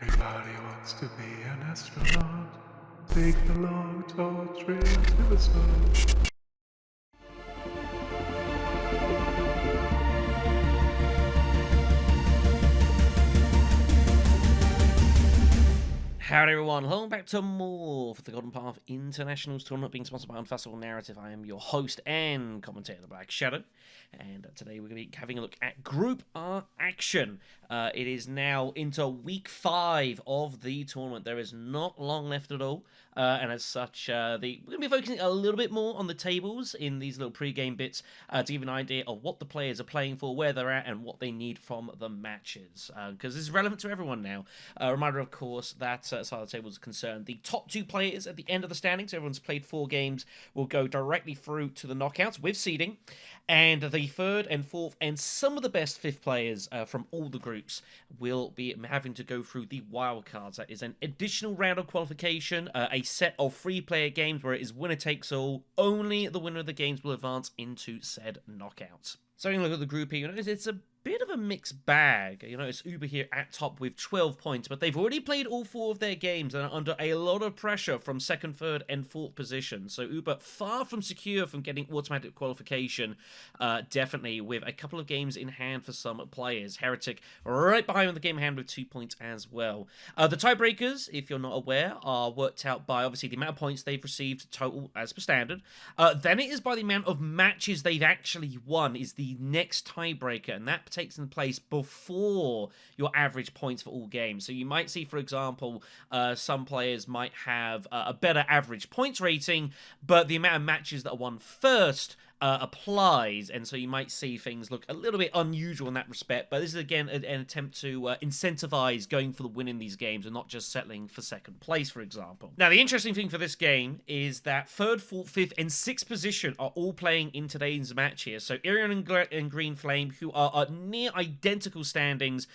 Everybody wants to be an astronaut. Take the long, tall train to the sun. Howdy everyone, welcome back to more for the Golden Path Internationals tournament being sponsored by Unfussable Narrative. I am your host and commentator, the BlackShadow, and today we're going to be having a look at Group R action. It is now into week 5 of the tournament. There is not long left at all, and as such, we're going to be focusing a little bit more on the tables in these little pre-game bits to give an idea of what the players are playing for, where they're at, and what they need from the matches, because this is relevant to everyone now. A reminder, of course, that as far as the table is concerned, the top 2 players at the end of the standings, everyone's played 4 games, will go directly through to the knockouts with seeding, and the 3rd and 4th and some of the best 5th players from all the groups will be having to go through the wildcards. That is an additional round of qualification, a set of 3-player games where it is winner takes all. Only the winner of the games will advance into said knockouts. So having a look at the group here, you notice it's a bit of a mixed bag. You know, it's Uber here at top with 12 points, but they've already played all 4 of their games and are under a lot of pressure from 2nd, 3rd, and 4th position. So Uber far from secure from getting automatic qualification, definitely, with a couple of games in hand for some players. Heretic right behind the game in hand with 2 points as well. The tiebreakers, if you're not aware, are worked out by obviously the amount of points they've received total as per standard. Then it is by the amount of matches they've actually won is the next tiebreaker, and that takes in place before your average points for all games. So you might see, for example, some players might have a better average points rating, but the amount of matches that are won first applies, and so you might see things look a little bit unusual in that respect, but this is again an attempt to incentivize going for the win in these games and not just settling for 2nd place, for example. Now, the interesting thing for this game is that 3rd, 4th, 5th, and 6th position are all playing in today's match here. So Irion and GreenFlame, who are near identical standings,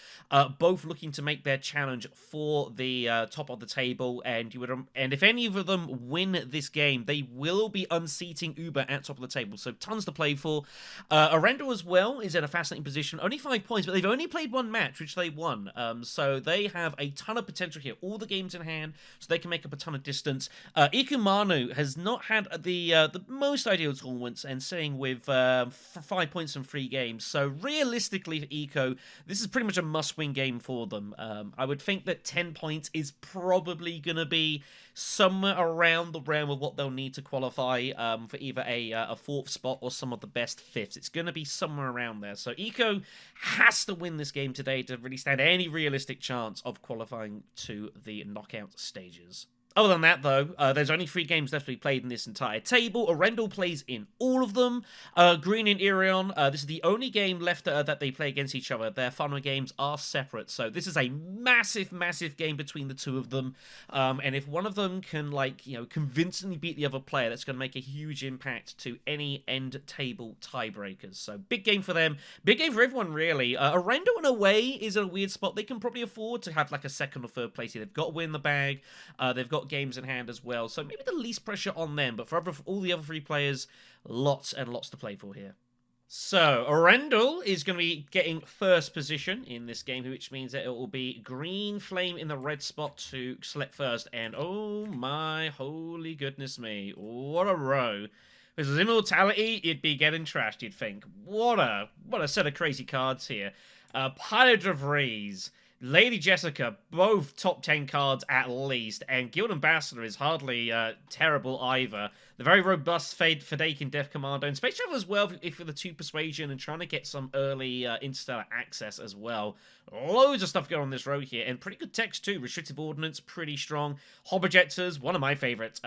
both looking to make their challenge for the top of the table, and if any of them win this game, they will be unseating Uber at top of the table. So tons to play for. Erendil as well is in a fascinating position. Only 5 points, but they've only played 1 match, which they won. So they have a ton of potential here. All the games in hand, so they can make up a ton of distance. IkkoManu has not had the most ideal tournaments, and sitting with 5 points in 3 games. So realistically for Ikko, this is pretty much a must-win game for them. I would think that 10 points is probably going to be somewhere around the realm of what they'll need to qualify for either a 4th spot or some of the best 5ths. It's going to be somewhere around there. So Ikko has to win this game today to really stand any realistic chance of qualifying to the knockout stages. Other than that, though, there's only 3 games left to be played in this entire table. Erendil plays in all of them. Green and Irion, this is the only game left that they play against each other. Their final games are separate, so this is a massive, massive game between the 2 of them. And if one of them can, convincingly beat the other player, that's going to make a huge impact to any end table tiebreakers. So big game for them. Big game for everyone, really. Erendil, in a way, is in a weird spot. They can probably afford to have like a 2nd or 3rd place here. They've got to win the bag. They've got games in hand as well, so maybe the least pressure on them, but for all the other 3 players, lots and lots to play for here. So Erendil is going to be getting 1st position in this game, which means that it will be GreenFlame in the red spot to select first, and oh my holy goodness me, what a row. If this was Immortality, you'd be getting trashed, you'd think. What a set of crazy cards here. Pilot of Rees, Lady Jessica, both top 10 cards at least, and Guild Ambassador is hardly terrible either. The very robust Fadakin Death Commando, and Space Travel as well if for the 2 Persuasion and trying to get some early interstellar access as well. Loads of stuff going on this row here, and pretty good text too. Restrictive Ordnance, pretty strong. Hobojectors, one of my favourite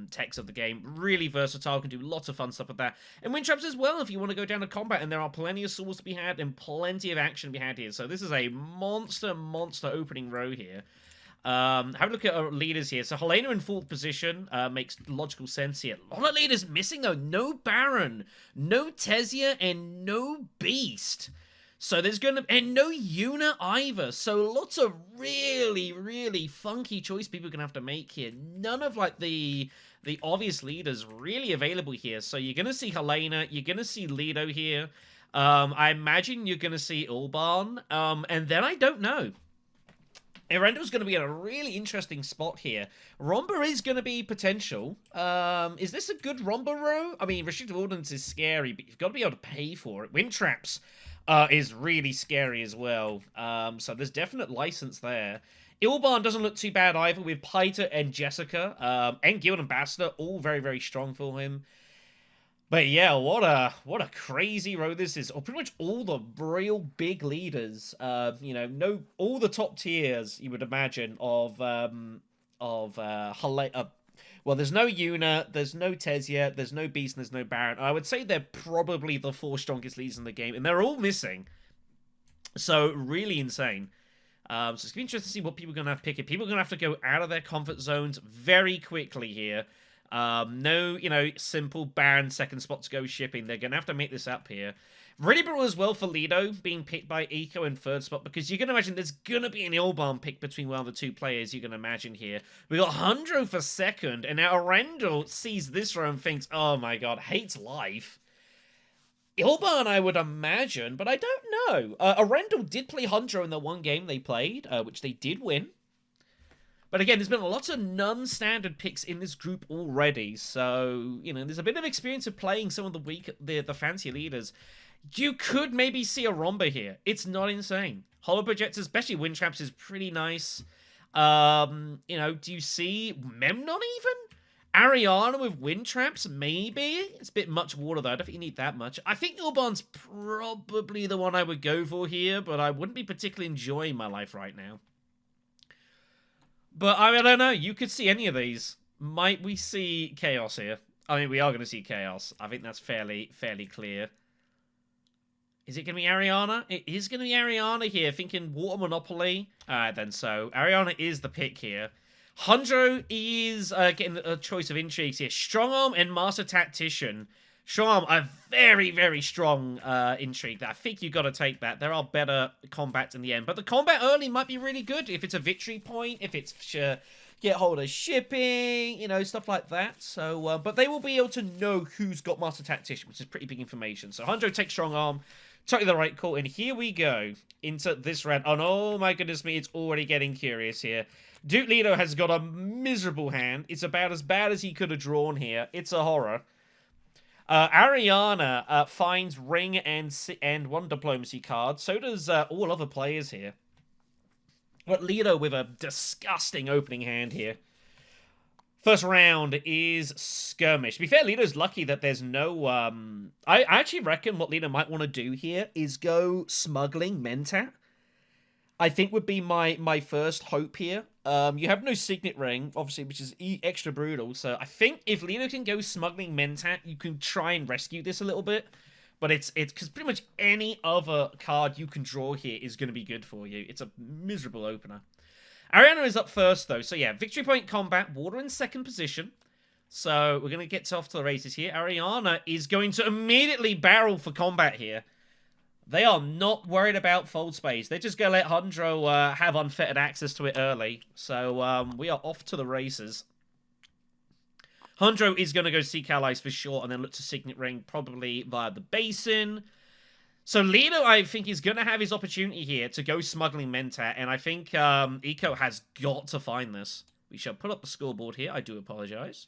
techs of the game. Really versatile, can do lots of fun stuff with that. And Wind Traps as well if you want to go down to combat, and there are plenty of swords to be had and plenty of action to be had here. So this is a monster opening row here. Have a look at our leaders here. So Helena in 4th position makes logical sense here. A lot of leaders missing though. No Baron, no Tesia, and no Beast. So there's and no Yuna either. So lots of really, really funky choice people are gonna have to make here. None of like the obvious leaders really available here. So you're gonna see Helena, you're gonna see Lido here. I imagine you're gonna see Ulban, and then I don't know. Erendil's going to be in a really interesting spot here. Romba is going to be potential. Is this a good Romba row? I mean, Restricted Ordnance is scary, but you've got to be able to pay for it. Wind Traps is really scary as well. So there's definite license there. Ilban doesn't look too bad either, with Piter and Jessica. And Guild Ambassador, all very, very strong for him. But yeah, what a crazy row this is. Or pretty much all the real big leaders. You know, all the top tiers you would imagine of well, there's no Yuna, there's no Tesia, there's no Beast, and there's no Baron. I would say they're probably the 4 strongest leaders in the game, and they're all missing. So really insane. So it's gonna be interesting to see what people are gonna have to pick. People are gonna have to go out of their comfort zones very quickly here. No, you know, simple Baron second spot to go shipping. They're going to have to make this up here. Really brutal as well for Lido being picked by Ikko in third spot, because you can imagine there's going to be an Ilban pick between one of the 2 players you can imagine here. We got Hundro for second, and now Erendil sees this row and thinks, oh my god, hates life. Ilban, I would imagine, but I don't know. Erendil did play Hundro in the one game they played, which they did win. But again, there's been lots of non-standard picks in this group already, so, you know, there's a bit of experience of playing some of the fancy leaders. You could maybe see a Romba here. It's not insane. Hollow Projectors, especially Wind Traps, is pretty nice. You know, do you see Memnon even? Ariana with Wind Traps, maybe? It's a bit much water, though. I don't think you need that much. I think Ilban's probably the one I would go for here, but I wouldn't be particularly enjoying my life right now. But, I don't know, you could see any of these. Might we see Chaos here? I mean, we are going to see Chaos. I think that's fairly clear. Is it going to be Ariana? It is going to be Ariana here, thinking Water Monopoly. Then so. Ariana is the pick here. Hundro is getting a choice of intrigues here. Strongarm and Master Tactician. Strongarm, a very strong intrigue there. I think you've got to take that. There are better combat in the end. But the combat early might be really good if it's a victory point, if it's get hold of shipping, you know, stuff like that. So, but they will be able to know who's got Master Tactician, which is pretty big information. So Hundro takes Strongarm. Totally the right call. And here we go into this round. Oh my goodness me, it's already getting curious here. Duke Lido has got a miserable hand. It's about as bad as he could have drawn here. It's a horror. Ariana finds Ring and 1 Diplomacy card. So does all other players here. But Lido with a disgusting opening hand here. First round is Skirmish. To be fair, Lido's lucky that there's no... I actually reckon what Lido might want to do here is go Smuggling Mentat. I think would be my first hope here. You have no Signet Ring, obviously, which is extra brutal. So I think if Lido can go Smuggling Mentat, you can try and rescue this a little bit. But it's because pretty much any other card you can draw here is going to be good for you. It's a miserable opener. Ariana is up first, though. So yeah, victory point combat, Water in second position. So we're going to get off to the races here. Ariana is going to immediately barrel for combat here. They are not worried about fold space. They're just going to let Hundro have unfettered access to it early. So we are off to the races. Hundro is going to go seek allies for sure, and then look to Signet Ring probably via the basin. So Lido, I think, is going to have his opportunity here to go Smuggling Mentat, and I think Ikko has got to find this. We shall put up the scoreboard here. I do apologize.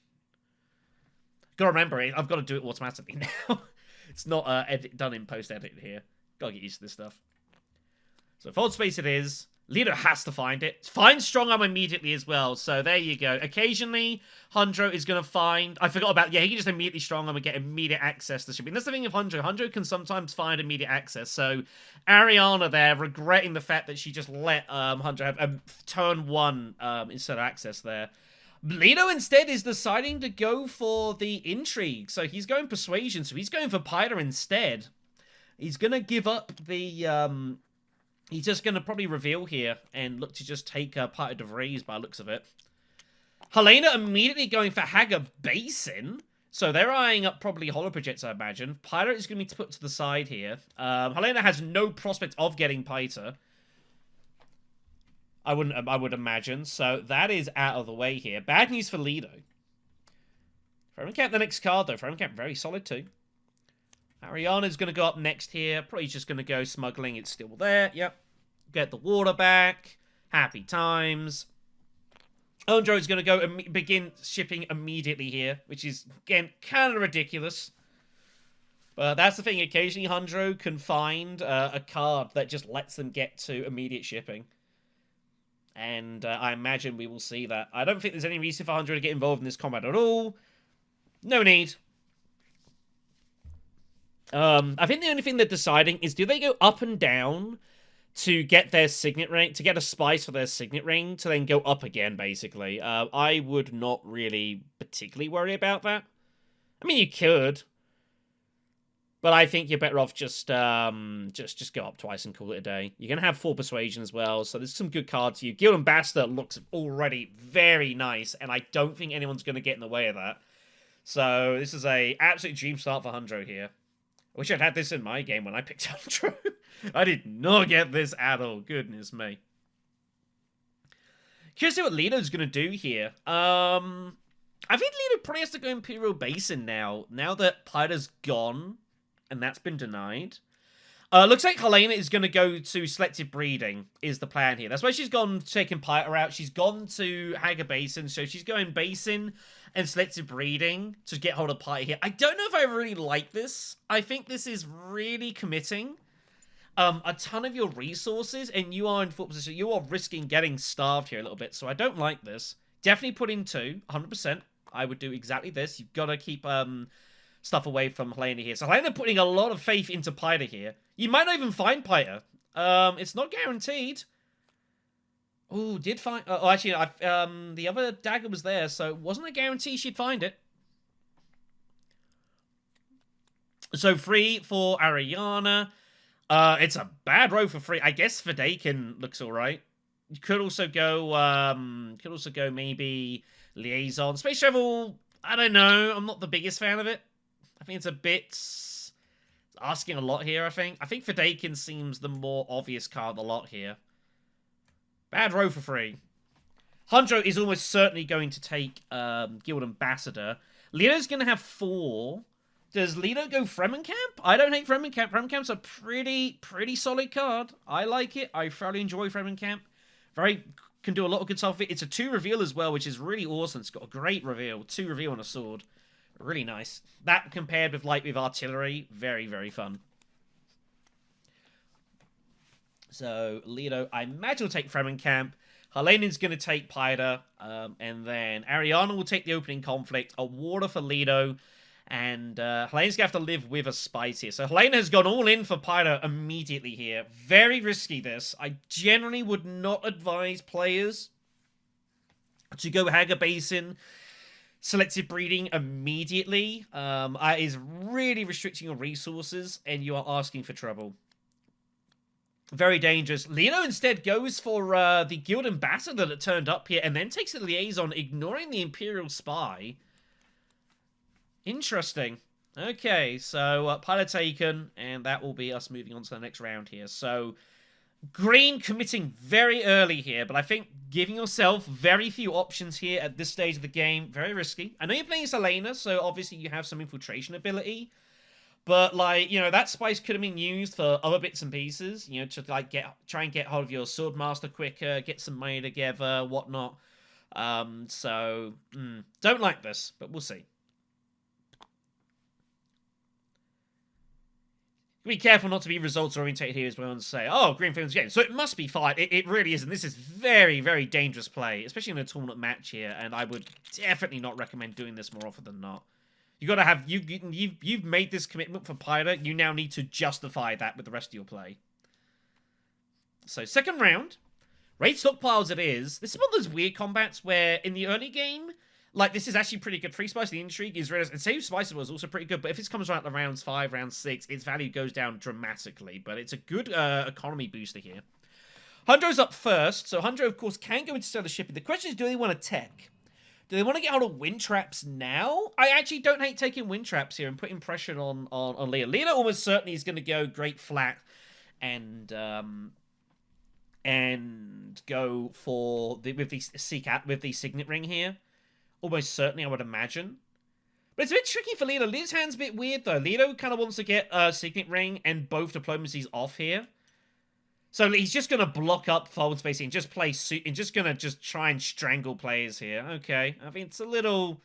Got to remember, I've got to do it automatically now. It's not done in post-edit here. Gotta get used to this stuff. So fold space it is. Lido has to find it. Find Strongarm immediately as well. So there you go. Occasionally, Hundro is going to find... I forgot about... Yeah, he can just immediately Strongarm and get immediate access to shipping. That's the thing of Hundro. Hundro can sometimes find immediate access. So Ariana there, regretting the fact that she just let Hundro have turn 1 instead of access there. Lido instead is deciding to go for the intrigue. So he's going Persuasion. So he's going for Piter instead. He's going to give up the... He's just going to probably reveal here and look to just take Piter de Vries by looks of it. Helena immediately going for Haga Basin. So they're eyeing up probably Hollow Projects, I imagine. Piter is going to be put to the side here. Helena has no prospect of getting Piter. I would imagine. So that is out of the way here. Bad news for Lido. Fahrenkamp the next card, though. Fahrenkamp very solid, too. Ariana's going to go up next here. Probably just going to go Smuggling. It's still there. Yep. Get the water back. Happy times. Android's going to go begin shipping immediately here, which is, again, kind of ridiculous. But that's the thing. Occasionally, Hundro can find a card that just lets them get to immediate shipping. And I imagine we will see that. I don't think there's any reason for Hundro to get involved in this combat at all. No need. I think the only thing they're deciding is, do they go up and down to get their signet ring, to get a spice for their signet ring, to then go up again, basically. I would not really particularly worry about that. I mean, you could. But I think you're better off just go up twice and call it a day. You're going to have 4 persuasion as well, so there's some good cards to you. Guild Ambassador looks already very nice, and I don't think anyone's going to get in the way of that. So this is a absolute dream start for Hundro here. I wish I'd had this in my game when I picked Hundro. I did not get this at all. Goodness me. Curious to see what Lido's going to do here. I think Lido probably has to go Imperial Basin now that Pyda's gone, and that's been denied. Looks like Helena is going to go to Selective Breeding, is the plan here. That's why she's gone taking Pyta out. She's gone to Haga Basin, so she's going Basin and Selective Breeding to get hold of Pyta here. I don't know if I really like this. I think this is really committing a ton of your resources, and you are in full position. You are risking getting starved here a little bit, so I don't like this. Definitely put in 2, 100%. I would do exactly this. You've got to keep stuff away from Helena here. So Helena putting a lot of faith into Pyta here. You might not even find Pyta. It's not guaranteed. Oh, did find... oh, actually, the other dagger was there, so it wasn't a guarantee she'd find it. So free for Ariana. It's a bad row for free. I guess Vadekin looks alright. You could also go, maybe Liaison. Space Travel, I don't know. I'm not the biggest fan of it. I think it's a bit asking a lot here, I think. I think Vadekin seems the more obvious card of the lot here. Bad row for free. Hundro is almost certainly going to take Guild Ambassador. Lido's going to have 4. Does Lido go Fremenkamp? I don't hate Fremenkamp. Fremenkamp's a pretty solid card. I like it. I thoroughly enjoy Fremenkamp. Can do a lot of good stuff with it. It's a 2 reveal as well, which is really awesome. It's got a great reveal. 2 reveal on a sword. Really nice. That compared with with artillery, very fun. So Lido, I imagine will take Fremenkamp. Helena's going to take Pyta, and then Ariana will take the opening conflict. A water for Lido. And Helena's going to have to live with a spice here. So Helena has gone all in for Pyta immediately here. Very risky, this. I generally would not advise players to go Haga Basin, Selective Breeding immediately. It is really restricting your resources, and you are asking for trouble. Very dangerous. Lido instead goes for the Guild Ambassador that turned up here, and then takes the Liaison, ignoring the Imperial Spy. Interesting. Okay, so pilot taken, and that will be us moving on to the next round here. So, Green committing very early here, but I think giving yourself very few options here at this stage of the game, very risky. I know you're playing Selena, so obviously you have some infiltration ability, but, like, you know, that spice could have been used for other bits and pieces, you know, to, like, try and get hold of your Swordmaster quicker, get some money together, whatnot. Don't like this, but we'll see. Be careful not to be results-orientated here as well and say, oh, GreenFlame's game, so it must be fine. It really isn't. This is very dangerous play, especially in a tournament match here, and I would definitely not recommend doing this more often than not. You got to have... You've made this commitment for Pyta. You now need to justify that with the rest of your play. So, second round. Raid stockpiles it is. This is one of those weird combats where, in the early game... Like, this is actually pretty good. Free Spice, the Intrigue is really... And Save Spice was also pretty good, but if it comes around the rounds 5, round 6, its value goes down dramatically. But it's a good economy booster here. Hundro's up first, so Hundro, of course, can go into stellar shipping. The question is, do they want to tech? Do they want to get hold of wind traps now? I actually don't hate taking wind traps here and putting pressure on Leo. Leo almost certainly is going to go great flat and go for with the Signet Ring here. Almost certainly, I would imagine. But it's a bit tricky for Lido. Lido's hand's a bit weird, though. Lido kind of wants to get Signet Ring and both diplomacies off here. So he's just going to block up forward spacing and just play suit and just going to just try and strangle players here. Okay. I mean, it's a little...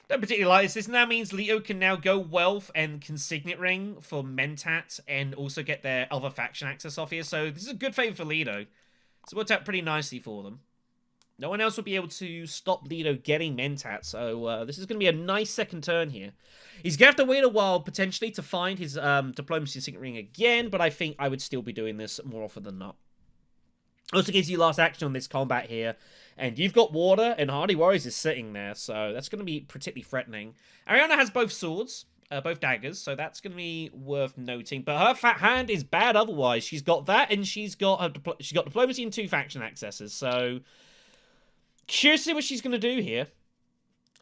Don't particularly like this. This now means Leto can now go Wealth and can Signet Ring for Mentat and also get their other faction access off here. So this is a good favor for Leto. It's worked out pretty nicely for them. No one else will be able to stop Leto getting Mentat, so this is going to be a nice second turn here. He's going to have to wait a while, potentially, to find his Diplomacy Signet Ring again, but I think I would still be doing this more often than not. Also gives you last action on this combat here, and you've got water, and Hardy Warriors is sitting there, so that's going to be particularly threatening. Ariana has both swords, both daggers, so that's going to be worth noting, but her fat hand is bad otherwise. She's got that, and she's got Diplomacy and 2 faction accesses, so... Curious to see what she's going to do here.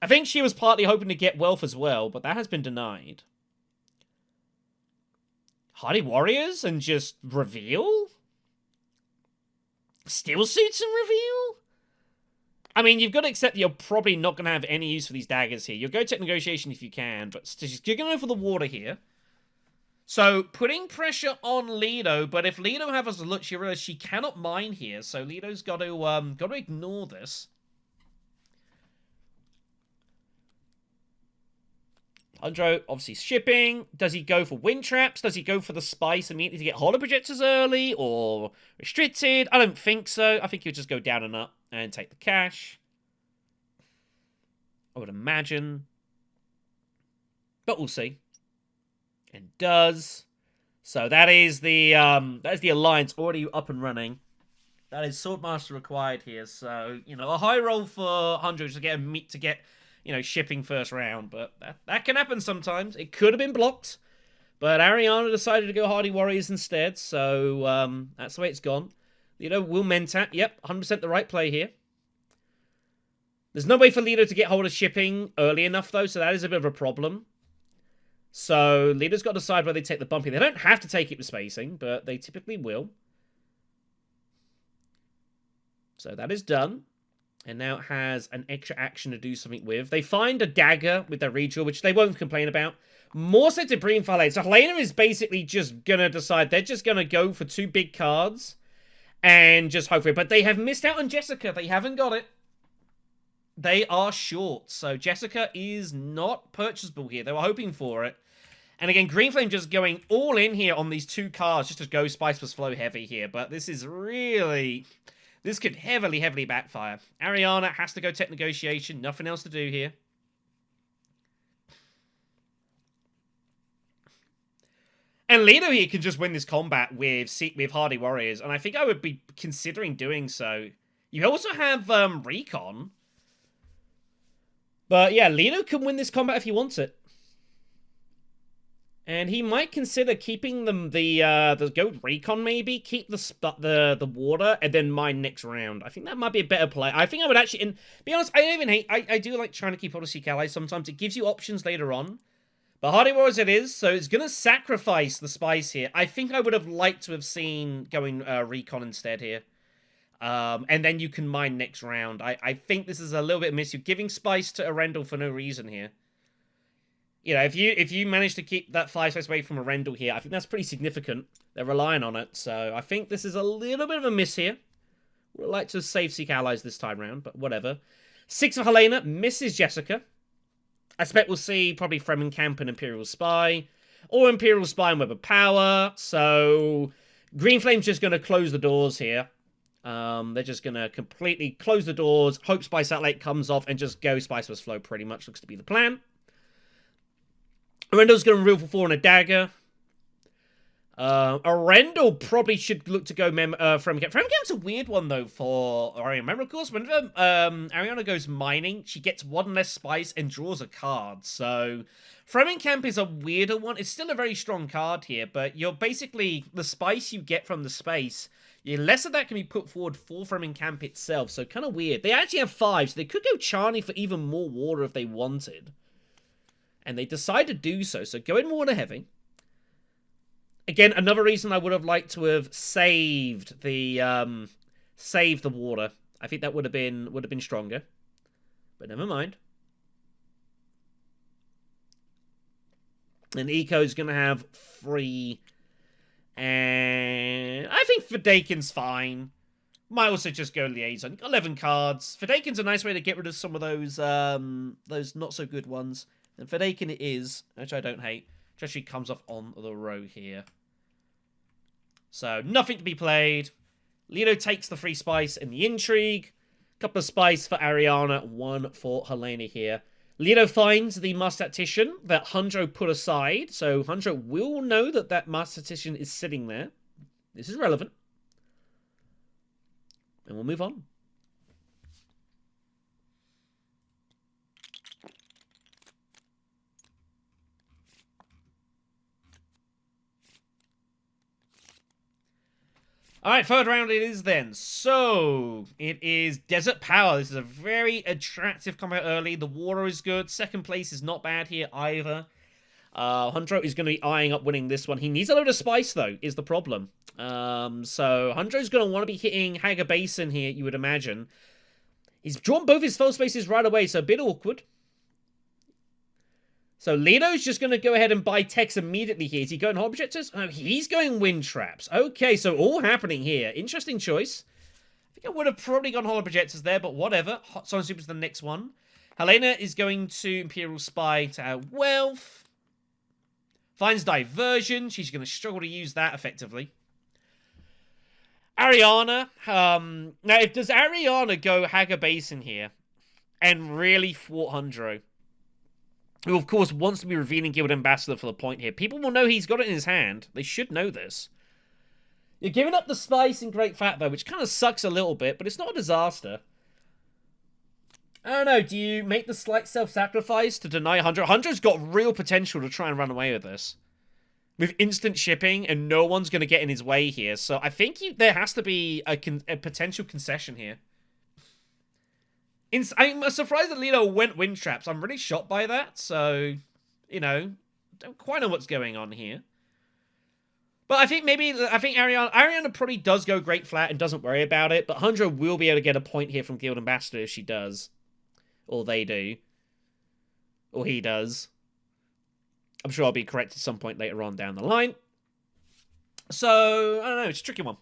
I think she was partly hoping to get Wealth as well, but that has been denied. Hardy Warriors and just reveal? Steel Suits and reveal? I mean, you've got to accept that you're probably not going to have any use for these daggers here. You'll go take negotiation if you can, but you're going to go for the water here. So, putting pressure on Leto, but if Leto has a look, she realizes she cannot mine here, so Leto's got to ignore this. Andro, obviously shipping. Does he go for wind traps? Does he go for the spice immediately to get holo projectors early? Or restricted? I don't think so. I think he'll just go down and up and take the cash. I would imagine. But we'll see. And does. So that is the alliance already up and running. That is Swordmaster required here. So, you know, a high roll for Hundreds to get you know, shipping first round, but that can happen sometimes. It could have been blocked, but Ariana decided to go Hardy Warriors instead, so that's the way it's gone. Leto will Mentat. Yep, 100% the right play here. There's no way for Leto to get hold of shipping early enough, though, so that is a bit of a problem. So Leto's got to decide whether they take the bumpy. They don't have to take it with spacing, but they typically will. So that is done. And now it has an extra action to do something with. They find a dagger with their redraw, which they won't complain about. More so to GreenFlame. So Helena is basically just going to decide they're just going to go for 2 big cards and just hope for it. But they have missed out on Jessica. They haven't got it. They are short. So Jessica is not purchasable here. They were hoping for it. And again, GreenFlame just going all in here on these 2 cards just to go Spice plus Flow heavy here. But this is really... This could heavily, heavily backfire. Ariana has to go tech negotiation. Nothing else to do here. And Leto here can just win this combat with Hardy Warriors. And I think I would be considering doing so. You also have Recon. But yeah, Leto can win this combat if he wants it. And he might consider keeping them the go Recon maybe, keep the water, and then mine next round. I think that might be a better play. I think I would actually, and be honest, I don't even hate. I do like trying to keep Odyssey allies. Sometimes it gives you options later on. But Hardy Warriors it is, so it's gonna sacrifice the spice here. I think I would have liked to have seen going Recon instead here. And then you can mine next round. I think this is a little bit miss. You're giving spice to Erendil for no reason here. You know, if you manage to keep that 5 space away from Erendil here, I think that's pretty significant. They're relying on it, so I think this is a little bit of a miss here. Would like to save Seek allies this time round, but whatever. 6 of Helena misses Jessica. I expect we'll see probably Fremenkamp and Imperial Spy, or Imperial Spy and Web of Power. So GreenFlame's just going to close the doors here. They're just going to completely close the doors, hope Spy Satellite comes off, and just go Spice plus Flow pretty much looks to be the plan. Erendil's going to reveal for 4 and a dagger. Erendil probably should look to go Fremenkamp. Fremenkamp's a weird one, though, for Ariana. Remember, of course, whenever Ariana goes mining, she gets 1 less spice and draws a card. So, Fremenkamp is a weirder one. It's still a very strong card here, but you're basically, the spice you get from the space, less of that can be put forward for Fremenkamp itself. So, kind of weird. They actually have 5, so they could go Charney for even more water if they wanted. And they decide to do so. So go in water heavy. Again, another reason I would have liked to have saved the water. I think that would have been stronger. But never mind. And Eco's going to have free And I think Fadakin's fine. Might also just go Liaison. 11 cards. Fadakin's a nice way to get rid of some of those not so good ones. And Fadakin it is, which I don't hate. Which actually comes off on the row here. So, nothing to be played. Lido takes the free spice and the intrigue. Couple of spice for Ariana, one for Helena here. Lido finds the Master Tactician that Hundro put aside. So, Hundro will know that that Master Tactician is sitting there. This is relevant. And we'll move on. Alright, third round it is then. So, it is Desert Power. This is a very attractive combat early. The water is good. Second place is not bad here either. Hundro is going to be eyeing up winning this one. He needs a load of spice, though, is the problem. So, Hundro's going to want to be hitting Haga Basin here, you would imagine. He's drawn both his full spaces right away, so a bit awkward. So, Lido's just going to go ahead and buy techs immediately here. Is he going Hot Projectors? Oh, he's going Wind Traps. Okay, so all happening here. Interesting choice. I think I would have probably gone Hollow Projectors there, but whatever. Hot Sun Super's the next one. Helena is going to Imperial Spy to have Wealth. Finds Diversion. She's going to struggle to use that effectively. Ariana. Now, does Ariana go Haga Basin here and really thwart Hundro, who, of course, wants to be revealing Guild Ambassador for the point here. People will know he's got it in his hand. They should know this. You're giving up the spice and Great Fat, though, which kind of sucks a little bit, but it's not a disaster. I don't know. Do you make the slight self-sacrifice to deny Hundro? Hundro's got real potential to try and run away with this. With instant shipping, and no one's going to get in his way here. So I think there has to be a potential concession here. I'm surprised that Lido went Wind Traps. I'm really shocked by that. So, you know, don't quite know what's going on here. But I think Ariana probably does go Great Flat and doesn't worry about it. But Hundro will be able to get a point here from Guild Ambassador if she does. Or they do. Or he does. I'm sure I'll be correct at some point later on down the line. So, I don't know. It's a tricky one.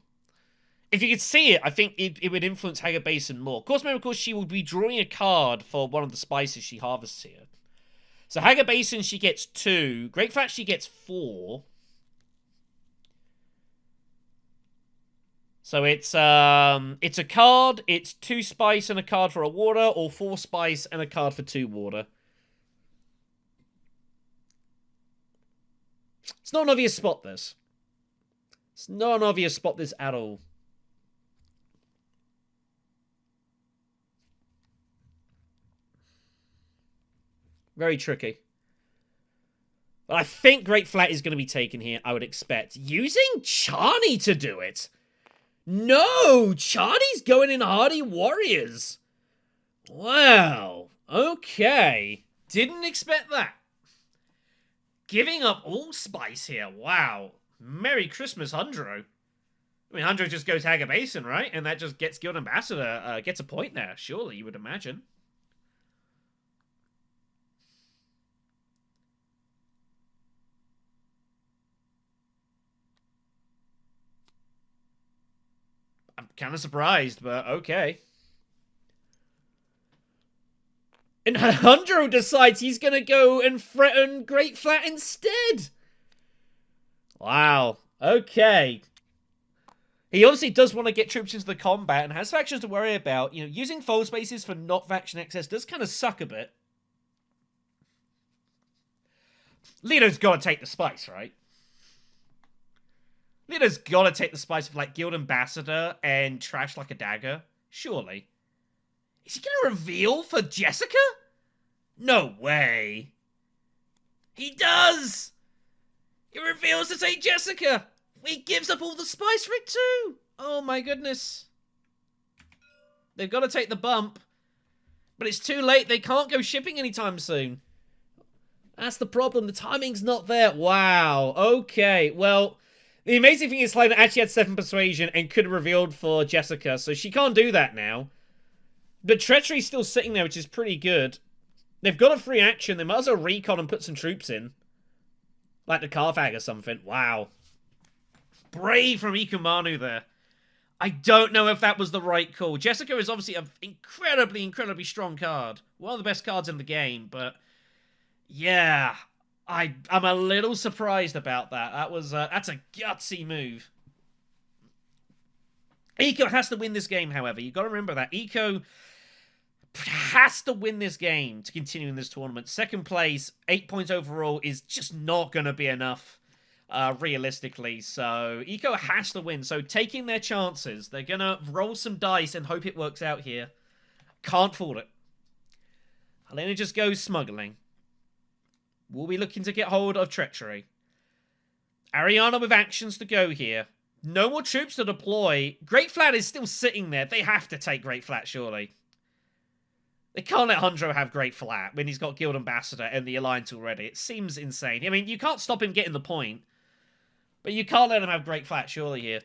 If you could see it, I think it would influence Haga Basin more. Of course, she will be drawing a card for one of the spices she harvests here. So Haga Basin, she gets 2. Great Fat, she gets 4. So it's a card, it's 2 spice and a card for a water, or 4 spice and a card for 2 water. It's not an obvious spot, this. It's not an obvious spot, this, at all. Very tricky. But I think Great Flat is going to be taken here, I would expect. Using Charney to do it. No! Charney's going in Hardy Warriors. Wow. Okay. Didn't expect that. Giving up all spice here. Wow. Merry Christmas, Hundro. I mean, Hundro just goes Haga Basin, right? And that just gets Guild Ambassador, gets a point there, surely, you would imagine. I'm kind of surprised, but okay. And Hundro decides he's going to go and threaten Great Flat instead. Wow. Okay. He obviously does want to get troops into the combat and has factions to worry about. You know, using fold spaces for not faction access does kind of suck a bit. Lido's got to take the spice, right? Lido's got to take the spice of, like, Guild Ambassador and Trash Like a Dagger. Surely. Is he going to reveal for Jessica? No way. He does! He reveals to take Jessica! He gives up all the spice for it too! Oh my goodness. They've got to take the bump. But it's too late. They can't go shipping anytime soon. That's the problem. The timing's not there. Wow. Okay. Well, the amazing thing is Helena actually had 7 persuasion and could have revealed for Jessica, so she can't do that now. But Treachery's still sitting there, which is pretty good. They've got a free action. They might as well recon and put some troops in. Like the Carthag or something. Wow. Brave from IkkoManu there. I don't know if that was the right call. Jessica is obviously an incredibly, incredibly strong card. One of the best cards in the game, but yeah, I'm a little surprised about that. That's a gutsy move. Ikko has to win this game, however. You've got to remember that. Ikko has to win this game to continue in this tournament. Second place, 8 points overall, is just not going to be enough, realistically. So Ikko has to win. So taking their chances, they're going to roll some dice and hope it works out here. Can't fault it. Helena just goes smuggling. We'll be looking to get hold of Treachery. Ariana with actions to go here. No more troops to deploy. Great Flat is still sitting there. They have to take Great Flat, surely. They can't let Hundro have Great Flat when he's got Guild Ambassador and the Alliance already. It seems insane. I mean, you can't stop him getting the point. But you can't let him have Great Flat, surely, here.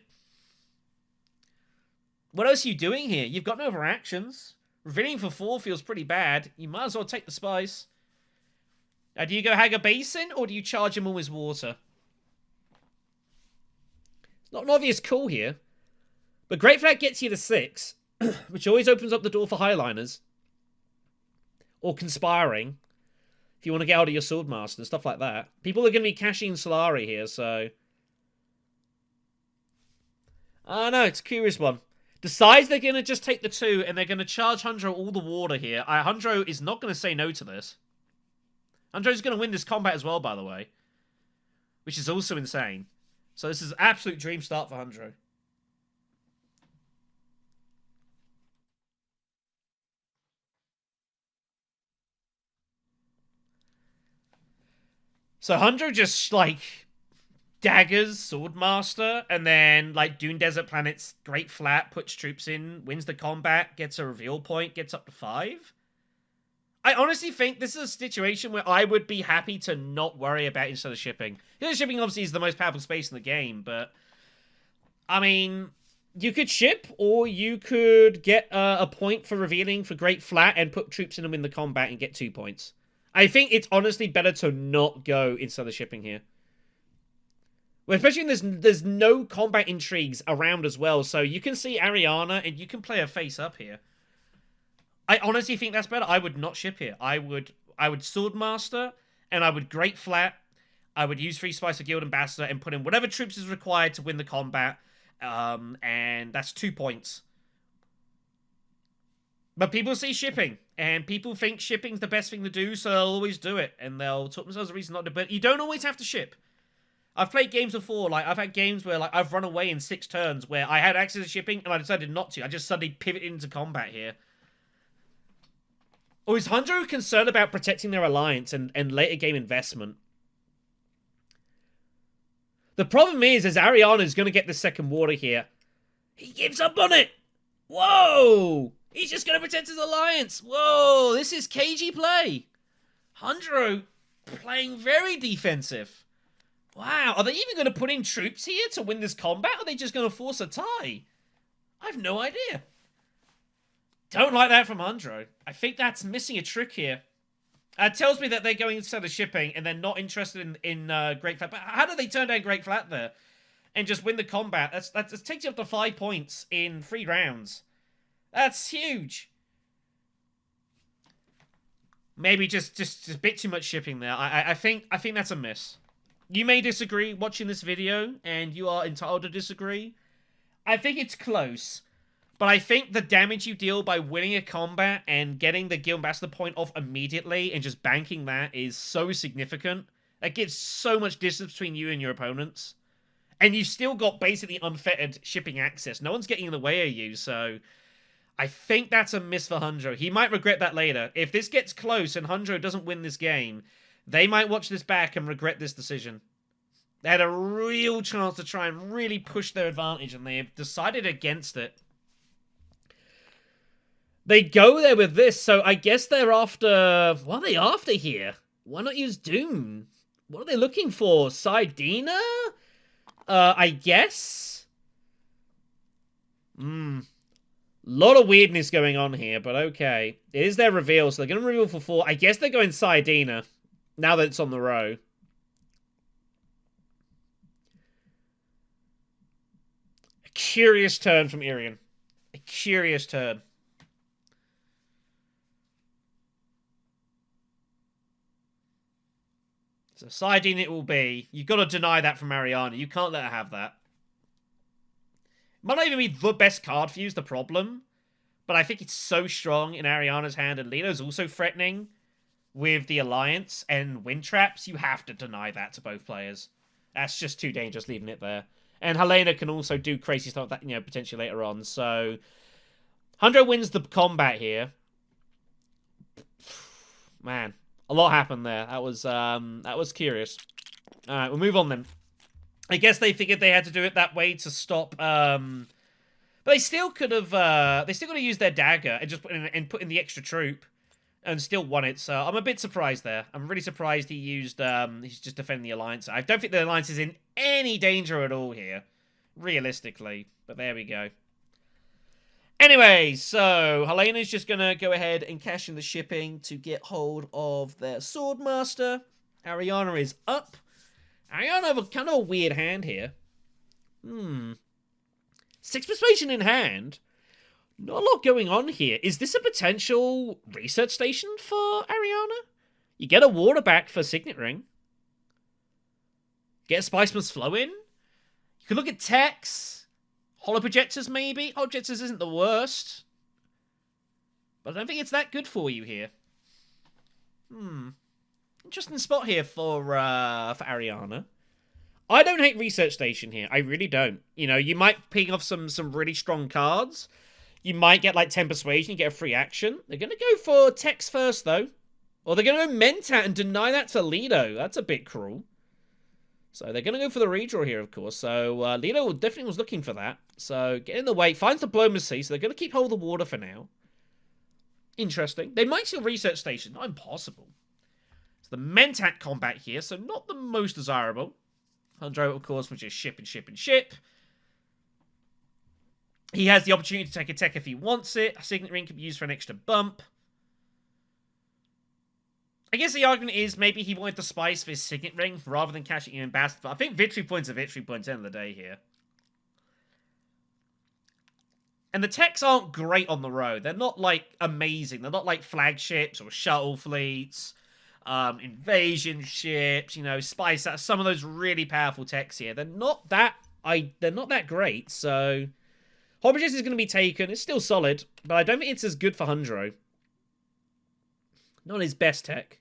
What else are you doing here? You've got no other actions. Revealing for 4 feels pretty bad. You might as well take the Spice. Now, do you go Hagger Basin, or do you charge him all his water? It's not an obvious call here. But Great Flat gets you to 6, which always opens up the door for Highliners. Or Conspiring, if you want to get out of your Swordmaster and stuff like that. People are going to be cashing Solari here, so... I know, it's a curious one. Decides they're going to just take the 2, and they're going to charge Hundro all the water here. Hundro is not going to say no to this. Hundro's going to win this combat as well, by the way. Which is also insane. So this is an absolute dream start for Hundro. So Hundro just, like, daggers Swordmaster, and then, like, Dune Desert Planet's Great Flat, puts troops in, wins the combat, gets a reveal point, gets up to 5. I honestly think this is a situation where I would be happy to not worry about instead of shipping. Instead shipping obviously is the most powerful space in the game, but... I mean, you could ship, or you could get a point for revealing for Great Flat and put troops in and win the combat and get 2 points. I think it's honestly better to not go instead of shipping here. Well, especially when there's no combat intrigues around as well, so you can see Ariana and you can play a face up here. I honestly think that's better. I would not ship here. I would Swordmaster, and I would Great Flat. I would use 3 Spice of Guild Ambassador and put in whatever troops is required to win the combat, and that's 2 points. But people see shipping, and people think shipping's the best thing to do, so they'll always do it, and they'll talk themselves a reason not to, but you don't always have to ship. I've played games before, like, I've had games where, like, I've run away in 6 turns where I had access to shipping, and I decided not to. I just suddenly pivoted into combat here. Or is Hundro concerned about protecting their alliance and later game investment? The problem is Ariana's going to get the second water here. He gives up on it! Whoa! He's just going to protect his alliance! Whoa! This is cagey play! Hundro playing very defensive. Wow, are they even going to put in troops here to win this combat, or are they just going to force a tie? I have no idea. Don't like that from Hundro. I think that's missing a trick here. It tells me that they're going instead of shipping, and they're not interested in Great Flat. But how do they turn down Great Flat there and just win the combat? That takes you up to 5 points in 3 rounds. That's huge. Maybe just a bit too much shipping there. I think that's a miss. You may disagree watching this video, and you are entitled to disagree. I think it's close. But I think the damage you deal by winning a combat and getting the Guild Ambassador point off immediately and just banking that is so significant. It gives so much distance between you and your opponents. And you've still got basically unfettered shipping access. No one's getting in the way of you, so... I think that's a miss for Hundro. He might regret that later. If this gets close and Hundro doesn't win this game, they might watch this back and regret this decision. They had a real chance to try and really push their advantage, and they have decided against it. They go there with this, so I guess they're after... What are they after here? Why not use Dune? What are they looking for? Sidina? I guess? Lot of weirdness going on here, but okay. It is their reveal, so they're going to reveal for 4. I guess they're going Sidina, now that it's on the row. curious turn from Irion. A curious turn. So siding it will be. You've got to deny that from Ariana. You can't let her have that. Might not even be the best card for you is the problem. But I think it's so strong in Ariana's hand. And Lito's also threatening with the Alliance and Wind Traps. You have to deny that to both players. That's just too dangerous leaving it there. And Helena can also do crazy stuff that, you know, potentially later on. So, Hundred wins the combat here. Man, a lot happened there. That was curious. All right, we'll move on then. I guess they figured they had to do it that way to stop. But they still could have. They still got to use their dagger and just put in the extra troop, and still won it. So I'm a bit surprised there. I'm really surprised he used. He's just defending the Alliance. I don't think the Alliance is in any danger at all here, realistically. But there we go. Anyway, so Helena's just going to go ahead and cash in the shipping to get hold of their Swordmaster. Ariana is up. Ariana have kind of a weird hand here. 6 Persuasion in hand. Not a lot going on here. Is this a potential research station for Ariana? You get a water back for Signet Ring. Get a Spice Must Flow in. You could look at techs. Holo Projectors, maybe? Holo Projectors isn't the worst. But I don't think it's that good for you here. Interesting spot here for Ariana. I don't hate Research Station here. I really don't. You know, you might ping off some really strong cards. You might get like 10 Persuasion, you get a free action. They're going to go for Tex first, though. Or they're going to go Mentat and deny that to Lido. That's a bit cruel. So they're going to go for the redraw here, of course. So Lido definitely was looking for that. So get in the way. Finds Diplomacy. So they're going to keep hold of the water for now. Interesting. They might still Research Station. Not impossible. It's the Mentat combat here. So not the most desirable. Hundro, of course, which is ship and ship and ship. He has the opportunity to take a tech if he wants it. A Signet Ring can be used for an extra bump. I guess the argument is maybe he wanted the spice for his Signet Ring rather than cashing in Bastard. But I think victory points are victory points at the end of the day here. And the techs aren't great on the road. They're not, like, amazing. They're not like flagships or shuttle fleets, invasion ships, you know, spice. Some of those really powerful techs here. They're not that great, so Hobbitess is going to be taken. It's still solid, but I don't think it's as good for Hundro. Not his best tech.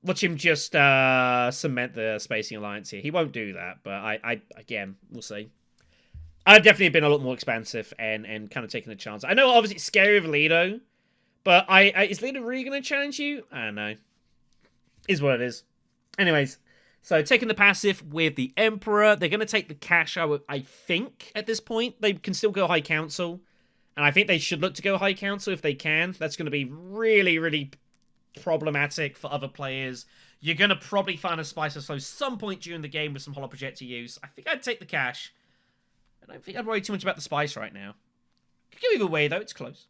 Watch him just cement the Spacing Alliance here. He won't do that, but again, we'll see. I'd definitely have been a lot more expansive and kind of taking a chance. I know, obviously, it's scary with Lido, but is Lido really going to challenge you? I don't know. Is what it is. Anyways, so taking the passive with the Emperor. They're going to take the cash, I think, at this point. They can still go High Council, and I think they should look to go High Council if they can. That's going to be really, really problematic for other players. You're going to probably find a Spice or Slow some point during the game with some Holo Projector use. I think I'd take the cash. I don't think I'd worry too much about the Spice right now. Could go either way, though. It's close.